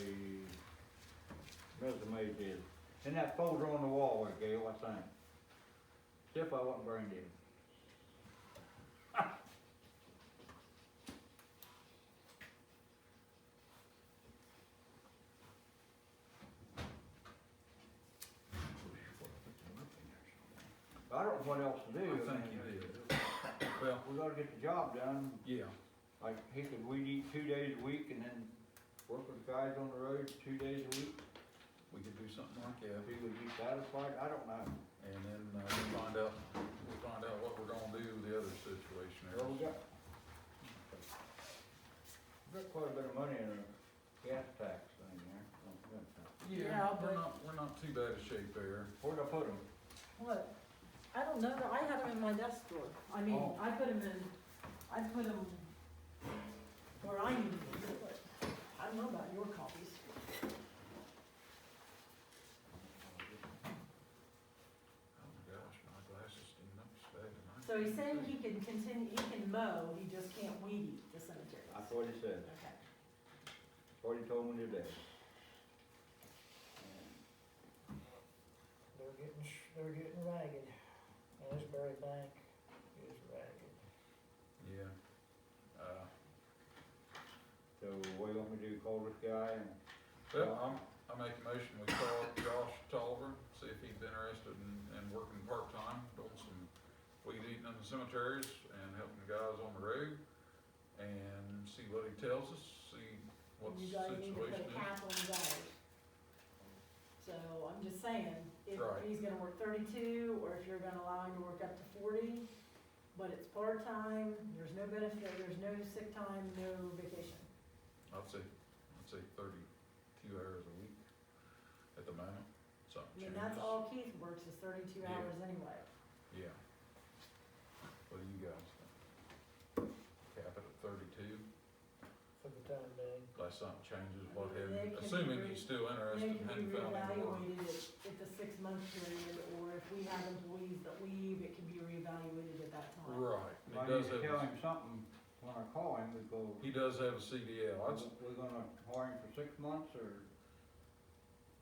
A: resume did. And that folder on the wall there, Gail, I think. See if I wasn't brain dead. I don't know what else to do.
B: I think you did. Well,
A: We gotta get the job done.
B: yeah,
A: Like, he could weed eat 2 days a week and then work with guys on the road 2 days a week.
B: we could do something like that.
A: If he would be satisfied, I don't know.
B: And then, we'll find out what we're gonna do with the other situation there.
A: Well, we got quite a bit of money in a gas tax thing there.
D: Yeah, but-
B: We're not too bad a shape there.
A: Where'd I put them?
D: What? I don't know, I had them in my desk drawer. I mean,
A: Oh.
D: I put them where I need them, but I don't know about your copies.
B: Oh my gosh, my glasses didn't up so bad tonight.
D: So he's saying he can continue, he can mow, he just can't weed eat the cemeteries.
A: That's what he said.
D: Okay.
A: That's what he told me today.
E: They're getting ragged. Asbury Bank is ragged.
B: Yeah.
A: So what do you want me to do, call this guy and?
B: Well, I make a motion, we call Josh Tolliver, see if he'd be interested in working part-time, doing some weed eating in the cemeteries and helping the guys on the road, and see what he tells us, see what the
D: You guys need to put
B: situation
D: a
B: is.
D: cap on his hours. So I'm just saying, if
B: Right.
D: he's gonna work 32, or if you're gonna allow him to work up to 40, but it's part-time, there's no benefit, there's no sick time, no vacation.
B: I'd say 32 hours a week at the moment,
D: I
B: something
D: mean,
B: changes.
D: that's all Keith works is 32
B: Yeah.
D: hours anyway.
B: Yeah. What do you guys think? Cap it at 32,
E: For the time being.
B: unless something changes, what
D: I mean,
B: have
D: they
B: you,
D: can
B: assuming
D: be
B: he's still
D: They
B: interested,
D: can
B: hadn't
D: be
B: found any work.
D: reevaluated at the 6-month period, or if we have employees that leave, it can be reevaluated at that time.
B: Right,
A: I
B: he
A: need
B: does
A: to tell
B: have,
A: him something when I call him, we go,
B: he does have a CDL,
A: we're gonna hire him for 6 months or?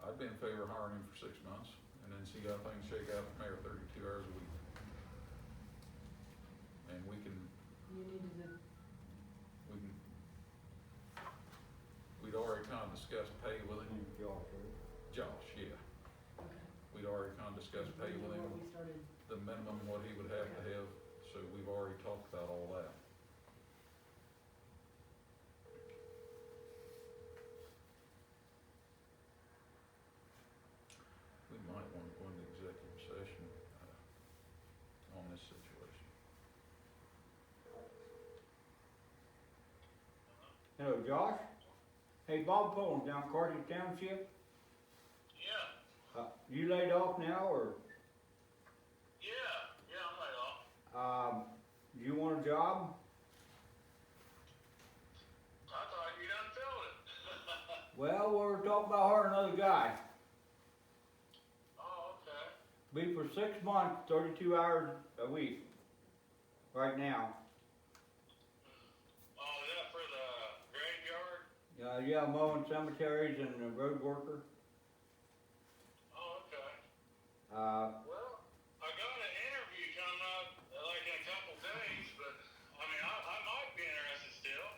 B: I'd be in favor of hiring him for 6 months, and then see how things shake out from there, 32 hours a week. And we can,
D: You need to,
B: we'd already kind of discussed pay with him,
A: Josh, right?
B: Josh, yeah,
D: okay.
B: we'd already kind of discussed pay with him,
D: What we started,
B: the minimum what he would have to have, so we've already talked about all that. We might want to go into executive session, on this situation.
A: Hello, Josh? Hey, Bob Pullins down Carthage Township,
F: Yeah,
A: you laid off now or,
F: yeah, I'm laid off.
A: you want a job?
F: I thought you done filled it.
A: Well, we're talking about hiring another guy.
F: Oh, okay.
A: Be for 6 months, 32 hours a week, right now.
F: Oh, is that for the graveyard?
A: Yeah, mowing cemeteries and a road worker.
F: Oh, okay.
A: Well,
F: I got an interview coming up, like in a couple days, but, I mean, I might be interested still.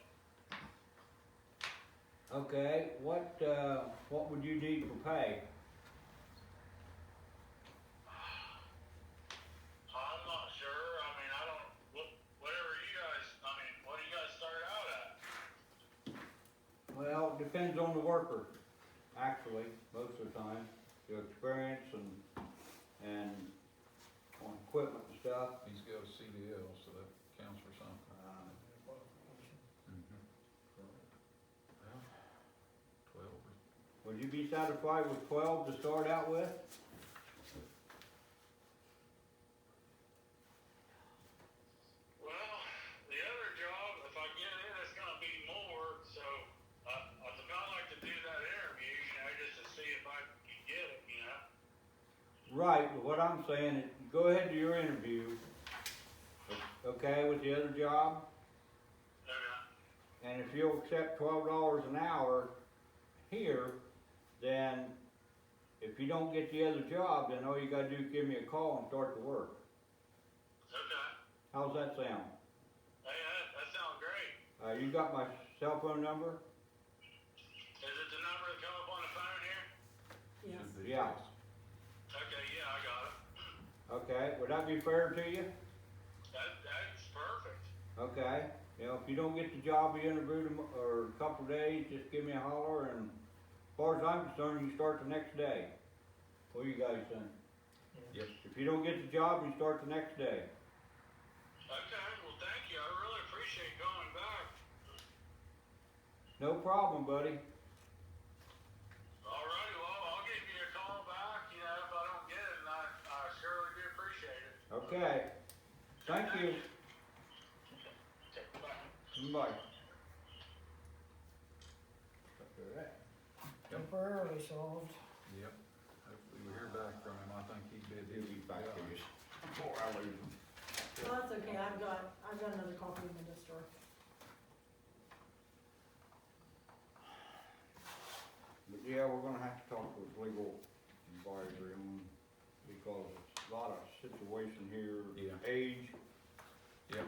A: okay, what would you need for pay?
F: I'm not sure, I mean, I don't, whatever you guys, I mean, what do you guys start out at?
A: Well, it depends on the worker, actually, most of the time, your experience and on equipment and stuff.
B: He's got a CDL, so that counts for something. Well, 12 or
A: Would you be satisfied with 12 to start out with?
F: Well, the other job, if I get it, it's gonna be more, so, I'd about like to do that interview, just to see if I can get it,
A: Right, but what I'm saying is, go ahead to your interview, okay, with the other job, and if you'll accept $12 an hour here, then if you don't get the other job, then all you gotta do is give me a call and start the work.
F: Okay.
A: How's that sound?
F: Hey, that sounds great.
A: You got my cell phone number?
F: Is it the number that come up on the phone here?
D: Yes.
B: Should be.
A: Yeah.
F: Okay, yeah, I got it.
A: Okay, would that be fair to you?
F: That's perfect.
A: Okay, you know, if you don't get the job you interviewed or a couple days, just give me a holler, and as far as I'm concerned, you start the next day. What do you guys think?
B: Yep.
A: If you don't get the job, you start the next day.
F: Okay, well, thank you. I really appreciate going back.
A: No problem, buddy.
F: All righty, well, I'll give you a call back, you know, if I don't get it, and I surely do appreciate it.
A: Okay, thank you.
F: Okay, bye.
A: Bye. After that.
E: Temporarily solved.
B: Yep. Hopefully we hear back from him. I think he did.
A: He'll be back to you before I lose him.
D: Well, that's okay, I've got another copy in the store.
A: But yeah, we're gonna have to talk with legal advisory on, because it's a lot of situation here,
B: Yeah.
A: age.
B: Yep.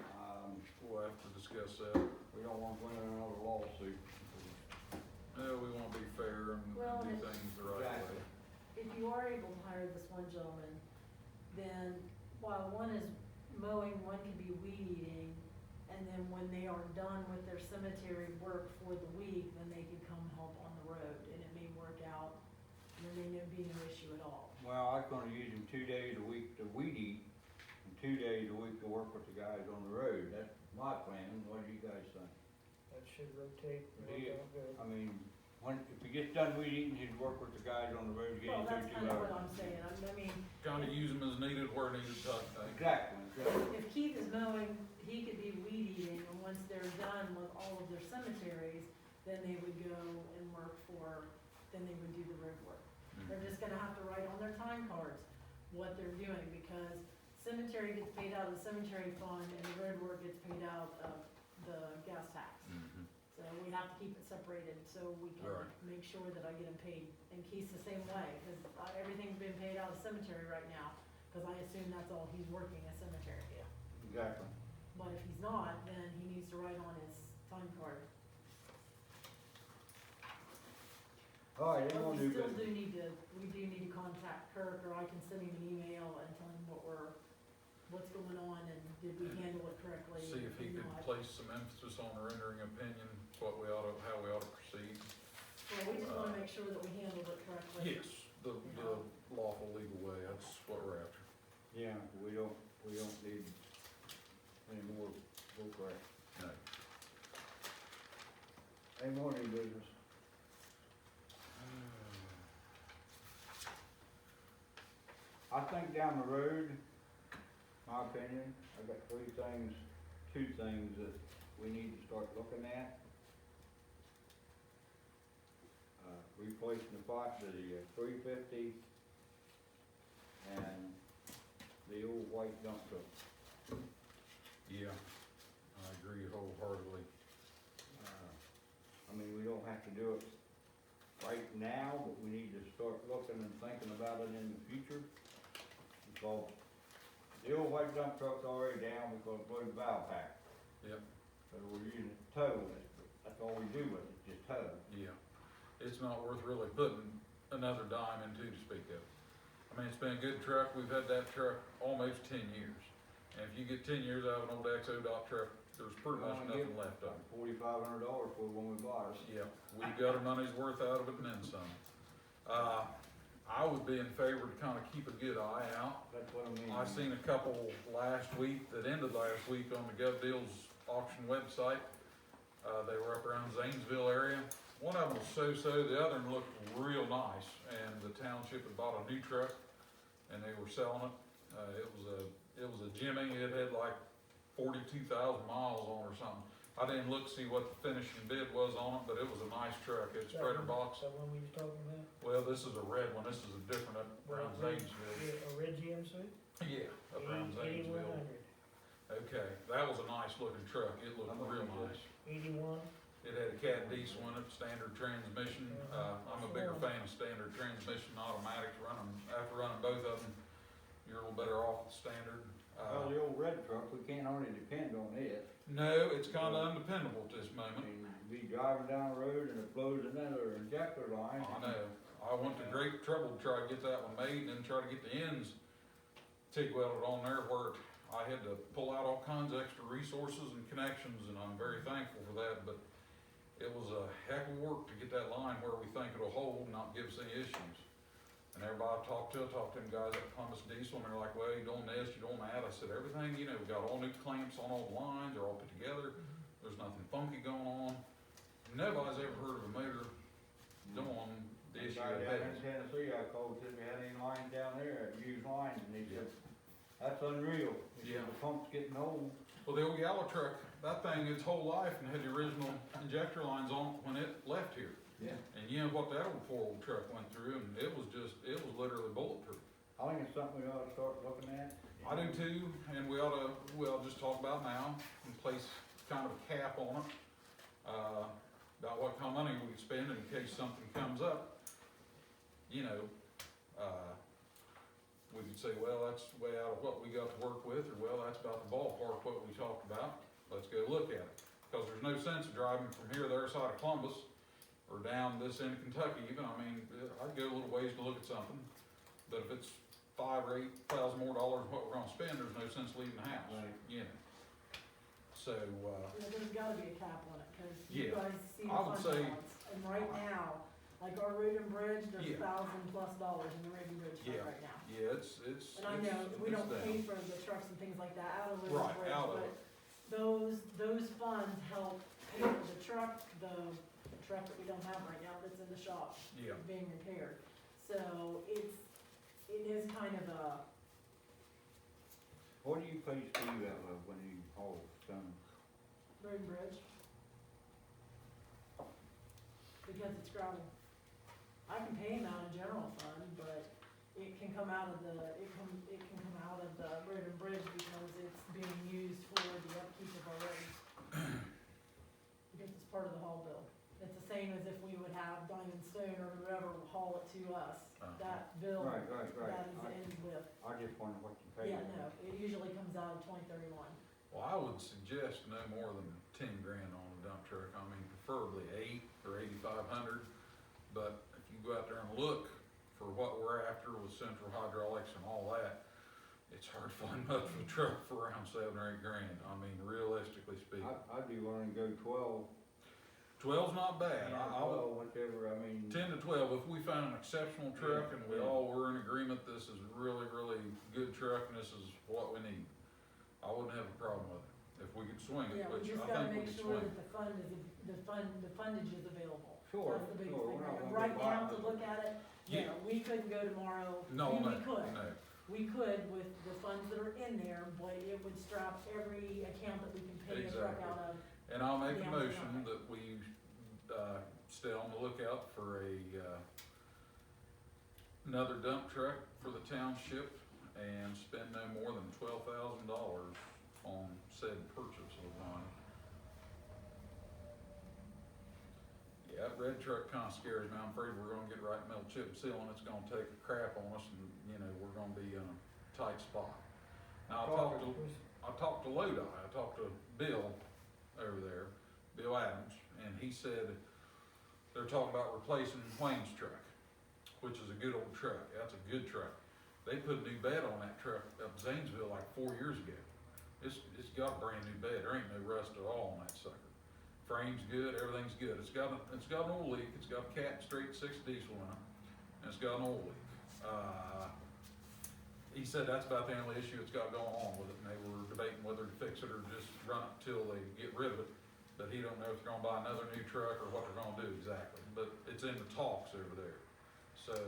B: We'll have to discuss that.
A: We don't want to win another lawsuit.
B: No, we want to be fair and
D: Well,
B: do
D: and-
B: things the right
A: Exactly.
B: way.
D: If you are able to hire this one gentleman, then while one is mowing, one can be weed eating, and then when they are done with their cemetery work for the week, then they can come help on the road, and it may work out, and there may be no issue at all.
A: Well, I was gonna use him 2 days a week to weed eat, and 2 days a week to work with the guys on the road. That's my plan. What do you guys think?
E: That should rotate and
A: Do you-
E: work out good.
A: I mean, if he gets done weed eating, he'd work with the guys on the road, get
D: Well,
A: him
D: that's
A: 2
D: kind of
A: hours.
D: what I'm saying, I mean,
B: Kind of use them as needed where needed type thing.
A: Exactly, exactly.
D: if Keith is mowing, he could be weed eating, and once they're done with all of their cemeteries, then they would go and work for, then they would do the road work. They're just gonna have to write on their time cards what they're doing, because cemetery gets paid out of the cemetery fund, and the road work gets paid out of the gas tax.
B: Mhm.
D: So we have to keep it separated, so we can
B: Right.
D: make sure that I get them paid, and Keith's the same way, cause everything's been paid out of cemetery right now, cause I assume that's all he's working, is cemetery.
A: Exactly.
D: But if he's not, then he needs to write on his time card.
A: All right, any
D: But
A: more
D: we
A: new
D: still
A: business?
D: we do need to contact Kirk, or I can send him an email and tell him what's going on, and did we handle it correctly?
B: See if he
D: or
B: could
D: not.
B: place some emphasis on rendering opinion, how we ought to proceed.
D: Well, we just wanna make sure that we handled it correctly.
B: Yes, the lawful legal way, that's what we're after.
A: Yeah, we don't need any more book right.
B: No.
A: Any more new business? I think down the road, my opinion, I've got 2 things that we need to start looking at. Replacing the pot to the 350 and the old white dump truck.
B: Yeah, I agree wholeheartedly.
A: I mean, we don't have to do it right now, but we need to start looking and thinking about it in the future. Because the old white dump truck's already down because it blew the valve pack.
B: Yep.
A: So we're using it to tow, that's all we do with it, just tow.
B: Yeah, it's not worth really putting another dime into to speak of. I mean, it's been a good truck, we've had that truck almost 10 years. And if you get 10 years out of an old Exo dot truck, there's pretty much nothing left of it.
A: $4,500 for it when we bought it.
B: Yeah, we got our money's worth out of it and then some. I would be in favor to kind of keep a good eye out.
A: That's what I mean.
B: I seen a couple last week, that ended last week on the Gov Deals auction website. They were up around Zanesville area. One of them was so-so, the other one looked real nice, and the township had bought a new truck, and they were selling it. It was a Jimmy, it had like 42,000 miles on or something. I didn't look to see what the finishing bid was on it, but it was a nice truck, it's spreader box.
E: Is that one we was talking about?
B: Well, this is a red one, this is a different up around Zanesville.
E: A red GMC?
B: Yeah, up around Zanesville.
E: 8100.
B: Okay, that was a nice looking truck, it looked
A: How much
B: real
A: was
B: nice.
E: 81.
B: It had a cat diesel in it, standard transmission. I'm a bigger fan of standard transmission, automatics, after running both of them, you're a little better off with standard.
A: Well, the old red truck, we can't hardly depend on it.
B: No, it's kinda undependable at this
A: I
B: moment.
A: mean, be driving down the road and it blows another injector line.
B: I know. I went to great trouble to try to get that one made and then try to get the ends TIG welded on there where I had to pull out all kinds of extra resources and connections, and I'm very thankful for that, but it was a heck of work to get that line where we think it'll hold and not give us any issues. And everybody I talked to them guys at Columbus Diesel, and they're like, well, you're doing this, you're doing that. I said, everything, we got all new clamps on all the lines, they're all put together, there's nothing funky going on. Nobody's ever heard of a motor doing the issue
A: Guy
B: it
A: down in
B: has.
A: Tennessee, I called, said we had any lines down there, used lines, and he said, that's unreal. He said,
B: Yeah.
A: the pump's getting old.
B: Well, the old yellow truck, that thing its whole life and had the original injector lines on when it left here.
A: Yeah.
B: And you know what that old 4-wheel truck went through, and it was literally bulletproof.
A: I think it's something we ought to start looking at.
B: I do too, and we'll just talk about now, and place kind of a cap on it, about what kind of money we can spend in case something comes up. We could say, well, that's way out of what we got to work with, or well, that's about the ballpark what we talked about, let's go look at it. Because there's no sense of driving from here to the other side of Columbus, or down this end of Kentucky even. I mean, I'd go a little ways to look at something, but if it's $5,000 or $8,000 more than what we're gonna spend, there's no sense leaving the house,
A: Right.
B: So,
D: There's gotta be a cap on it, cause you
B: Yeah,
D: guys see the
B: I would
D: fund
B: say-
D: balance, and right now, like our road and bridge, there's
B: Yeah.
D: $1,000+ in the road and bridge fund
B: Yeah.
D: right now.
B: yeah, it's.
D: And I know, we
B: it's
D: don't
B: down.
D: pay for the trucks and things like that out of road and
B: Right,
D: bridge,
B: out of
D: but
B: it.
D: those funds help pay for the truck that we don't have right now that's in the shop.
B: Yeah.
D: Being repaired, so it is kind of a,
A: What do you pay Steve out of when he hauls stone?
D: road and bridge. Because it's gravel. I can pay him out of general fund, but it can come out of the road and bridge because it's being used for the upkeep of our roads. Because it's part of the haul bill. It's the same as if we would have Diamond Stone or whoever haul it to us. That bill,
A: Right.
D: that is in with,
A: I just wonder what you pay.
D: yeah,
A: him.
D: no, it usually comes out of 2031.
B: Well, I would suggest no more than 10 grand on a dump truck. I mean, preferably 8 or 8,500. But if you go out there and look for what we're after with central hydraulics and all that, it's hard to find much of a truck for around 7 or 8 grand. I mean, realistically speaking.
A: I'd be willing to go 12.
B: 12's not bad.
A: Yeah,
B: I would
A: 12, whichever, I mean.
B: 10 to 12, if we find an exceptional truck and we all were in agreement, this is really, really good truck and this is what we need, I wouldn't have a problem with it, if we could swing it,
D: Yeah, we
B: which
D: just
B: I
D: gotta
B: think we
D: make
B: could
D: sure
B: swing.
D: that the fundage is available.
A: Sure,
D: That's the biggest
A: sure,
D: thing.
A: we're not gonna
D: Right
A: go
D: now,
A: buy
D: to
A: it.
D: look at it,
B: Yeah.
D: we couldn't go tomorrow.
B: No,
D: We
B: no,
D: could.
B: no,
D: We could with the funds that are in there, but it would strap every account that we can pay a truck
B: Exactly.
D: out of.
B: and I'll make a
D: Yeah,
B: motion
D: okay.
B: that we, stay on the lookout for another dump truck for the township and spend no more than $12,000 on said purchase of one. Yeah, that red truck kinda scares me. I'm afraid we're gonna get right in the middle chip and seal and it's gonna take a crap on us and, we're gonna be in a tight spot. Now, I talked to Lodi, I talked to Bill over there, Bill Adams, and he said they're talking about replacing Wayne's truck, which is a good old truck. That's a good truck. They put a new bed on that truck up in Zanesville like 4 years ago. It's got a brand new bed. There ain't no rust at all on that sucker. Frame's good, everything's good. It's got an oil leak. It's got a cat straight 6 diesel in it, and it's got an oil leak. He said that's about the only issue it's got going on with it, and they were debating whether to fix it or just run it till they get rid of it. But he don't know if they're gonna buy another new truck or what they're gonna do exactly. But it's in the talks over there. So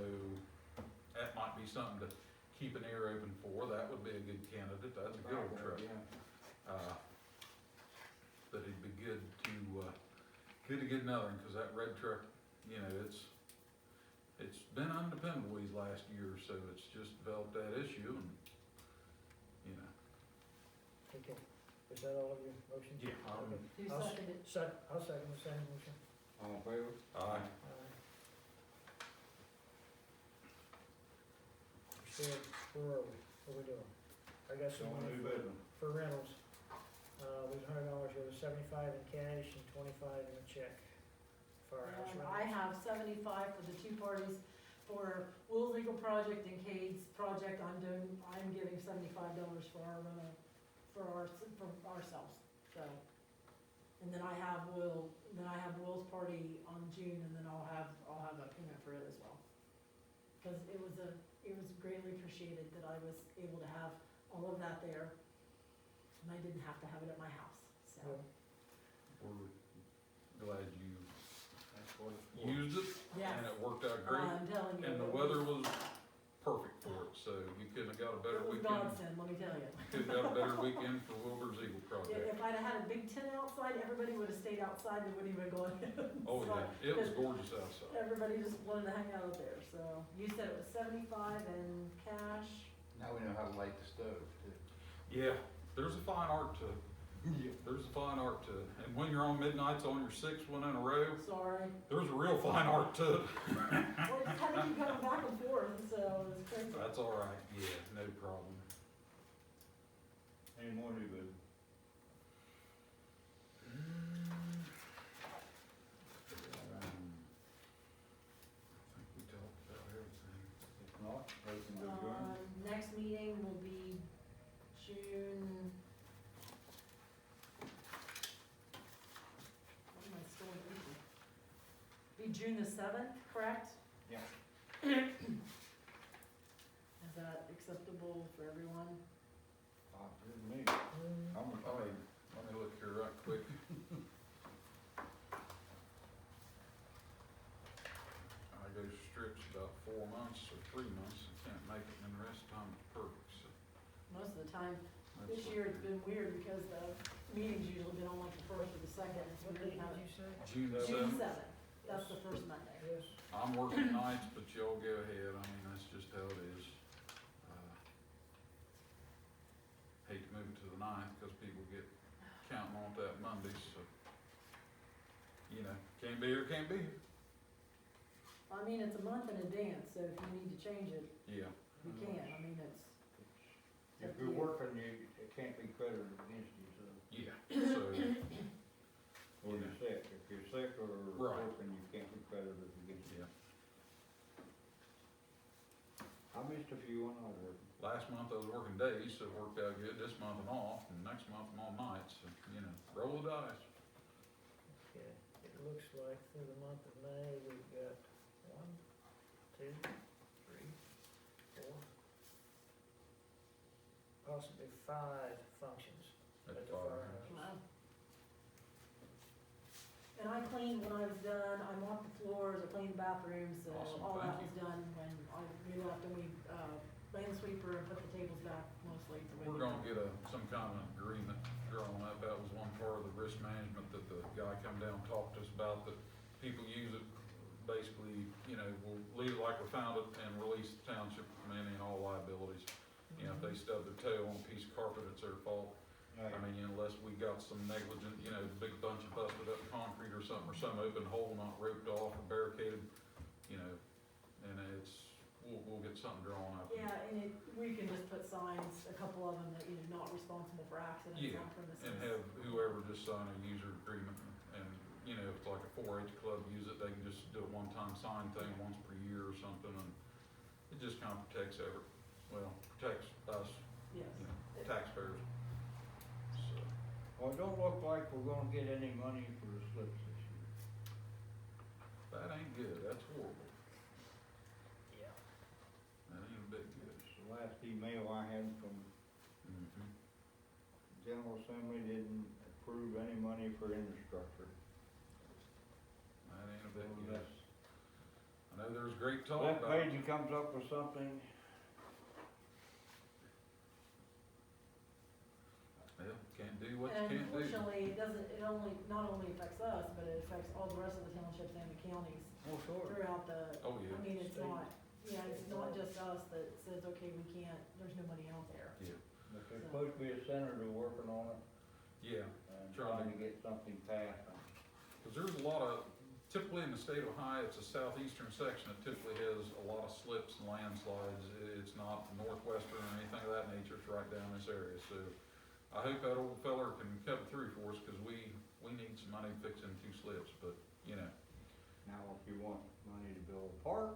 B: that might be something to keep an ear open for. That would be a good candidate. That's a good old truck.
A: Yeah.
B: But it'd be good to get another one, cause that red truck, it's been undependable these last year or so. It's just developed that issue and,
E: Okay, we Is that all of your motions?
C: Yeah,
E: Okay.
D: Who
E: I'll s-
D: seconded?
E: I'll second the same motion.
A: All in favor?
B: Aye.
E: So, where are we? What are we doing? I got some
A: Showing
E: money
A: new business.
E: for rentals. There's $100 worth of 75 in cash and 25 in a check. Firehouse
D: And
E: rentals.
D: I have 75 for the two parties for Will's Eagle project and Cade's project. I'm giving $75 for our rental, for ourselves, so. And then I have Will's party on June, and then I'll have a payment for it as well. Cause it was greatly appreciated that I was able to have all of that there, and I didn't have to have it at my house, so.
E: Yeah.
B: We're glad you
A: That's what it's for.
B: used it,
D: Yes,
B: and it worked out great,
D: I'm telling you.
B: and the
D: it
B: weather
D: was-
B: was perfect for it, so you couldn't have got a better
D: It was
B: weekend.
D: godsend, let me tell you.
B: Couldn't have got a better weekend for Wilbur's Eagle project.
D: If I'd have had a big tent outside, everybody would have stayed outside, they wouldn't even go in.
B: Oh, yeah, it was gorgeous outside.
D: Everybody just wanted to hang out there, so. You said it was 75 in cash.
A: Now we know how to light the stove too.
B: Yeah, there's a fine art to it. There's a fine art to it, and when you're on midnights on your sixth one in a row,
D: Sorry.
B: there's a real fine art to it.
D: Well, it just had to keep coming back and forth, so it was crazy.
B: That's all right, yeah, no problem.
A: Any more new business?
B: I think we talked about everything.
A: If not, motion to adjourn.
D: Next meeting will be June. What am I still in April? Be June the 7th, correct?
A: Yeah.
D: Is that acceptable for everyone?
A: Good me.
E: Mm,
A: I'm
B: Oh,
A: retired.
B: let me look here right quick. I go strips about 4 months or 3 months, and can't make it, and the rest of the time it's perfect, so.
D: Most of the time,
B: that's
D: this
B: what-
D: year it's been weird because the meetings usually been on like the 1st or the 2nd.
E: What date did you say?
B: June
D: June
B: 7th.
D: 7th, that's the first Monday.
E: Yes.
B: I'm working nights, but y'all go ahead, I mean, that's just how it is. Hate to move it to the 9th, cause people get counting on that Monday, so. You know, can't be here, can't be here.
D: I mean, it's a month in advance, so if you need to change it,
B: Yeah.
D: you can. I mean, it's.
A: If you're working, it can't be credited against you, so,
B: Yeah, so,
A: or you're sick. If you're sick or
B: Right.
A: working, you can't be credited against you.
B: yeah.
A: I missed a few when I was working.
B: Last month I was working days, so it worked out good. This month I'm off, and next month I'm on nights, so, you know, roll the dice.
E: Okay, it looks like for the month of May, we've got 1, 2, 3, 4, possibly 5 functions
B: At
E: at
B: the
E: the
B: firehouse.
E: firehouse.
D: Wow. And I cleaned when I was done, I mopped the floors, I cleaned the bathrooms, so
B: Awesome,
D: all that
B: thank
D: was done when we left and we, ran the sweeper and put the tables back mostly. the way
B: We're
D: they
B: gonna
D: were.
B: get some kind of agreement drawn up. That was one part of the risk management that the guy come down and talked to us about, that people use it, basically, you know, we'll leave it like we found it and release the township from any and all liabilities. You know, if they stub their toe on a piece of carpet, it's their fault. I mean, unless we got some negligent, you know, big bunch of busted up concrete or something, or some open hole not roped off or barricaded, you know, and we'll get something drawn up.
D: Yeah, and we can just put signs, a couple of them that, you know, not responsible for accidents
B: Yeah,
D: on premises.
B: And have whoever just sign a user agreement, and, you know, if it's like a 4-H club use it, they can just do a one-time sign thing once per year or something, and it just kind of protects protects us,
D: Yes.
B: you know, taxpayers. So,
A: Well, it don't look like we're gonna get any money for the slips this year.
B: that ain't good, that's horrible,
E: Yeah.
B: that ain't a bit good.
A: It's the last email I had from
B: Mhm.
A: General Assembly didn't approve any money for infrastructure.
B: That ain't a bit good.
A: Unless
B: I know there's great talk
A: that
B: about.
A: page comes up with something,
B: Well, can't do what you
D: And
B: can't do.
D: unfortunately, not only affects us, but it affects all the rest of the townships and the counties
A: oh, sure.
D: throughout the,
B: Oh, yeah.
D: I mean, it's
E: State.
D: not, it's not just us that says, okay, we can't, there's no money out there.
B: Yeah,
A: But there's supposed to be a senator working on it.
B: Yeah,
A: and
B: Trying
A: trying
B: to-
A: to get something passed.
B: because there's a lot of, typically in the state of Ohio, it's a southeastern section that typically has a lot of slips and landslides. It's not northwestern or anything of that nature, it's right down this area, so I hope that old feller can come through for us, because we need some money fixing 2 slips, but, you know,
A: Now, if you want money to build a park,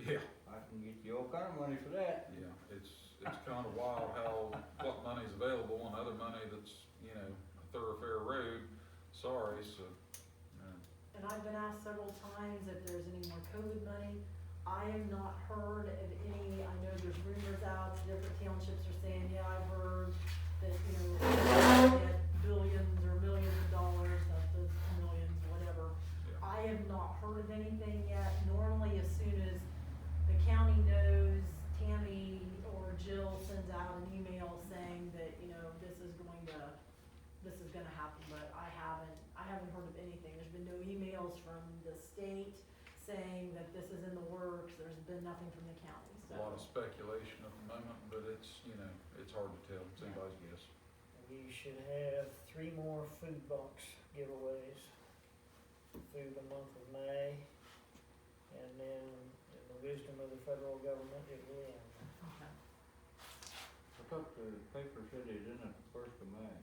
B: yeah.
A: I can get you all kind of money for that.
B: Yeah, it's kind of wild how, what money's available and other money that's, you know, a thoroughfare road, sorry, so,
D: And I've been asked several times if there's any more COVID money. I have not heard of any, I know there's rumors out, different townships are saying, yeah, I've heard that, you know, get billions or millions of dollars, not the millions, whatever.
B: yeah.
D: I have not heard of anything yet. Normally, as soon as the county knows, Tammy or Jill sends out an email saying that, you know, this is gonna happen, but I haven't heard of anything. There's been no emails from the state saying that this is in the works. There's been nothing from the county,
B: A
D: so.
B: lot of speculation at the moment, but it's, you know, it's hard to tell, it's anybody's guess.
E: We should have 3 more food box giveaways through the month of May, and then in the wisdom of the federal government, it will end.
D: Okay.
A: I thought the paper said it in the 1st of May.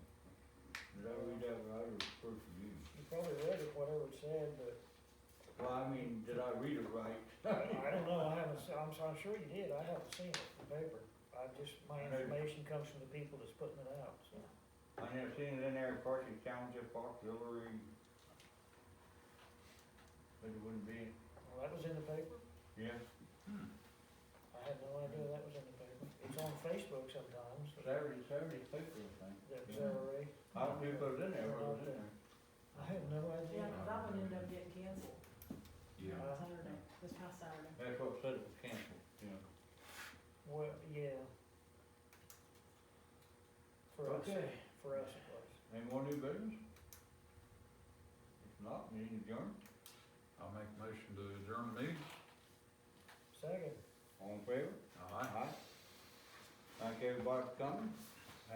A: Did I read that right or first of you?
E: You probably read it, whatever it said, but
A: Well, I mean, did I read it right?
E: I don't know, I'm sure you did, I haven't seen it in the paper. My information comes from the people that's putting it out, so.
A: I never seen it in there, Carthage Township Auxiliary. But it wouldn't be,
E: Well, that was in the paper?
A: yeah,
E: I had no idea that was in the paper. It's on Facebook sometimes,
A: Saturday's paper, I think.
E: the Auxiliary.
A: I don't think it was in there, but it was in there.
E: I had no idea.
D: Yeah, 'cause that one ended up getting canceled
B: Yeah.
D: Saturday, this past Saturday.
A: That's what said it was canceled, yeah.
E: Well, yeah. For us,
A: Okay.
E: for us it was.
A: Any more new business? If not, meeting adjourned.
B: I'll make a motion to adjourn the meeting.
E: Second.
A: All in favor?
B: Aye.
A: Thank everybody for coming.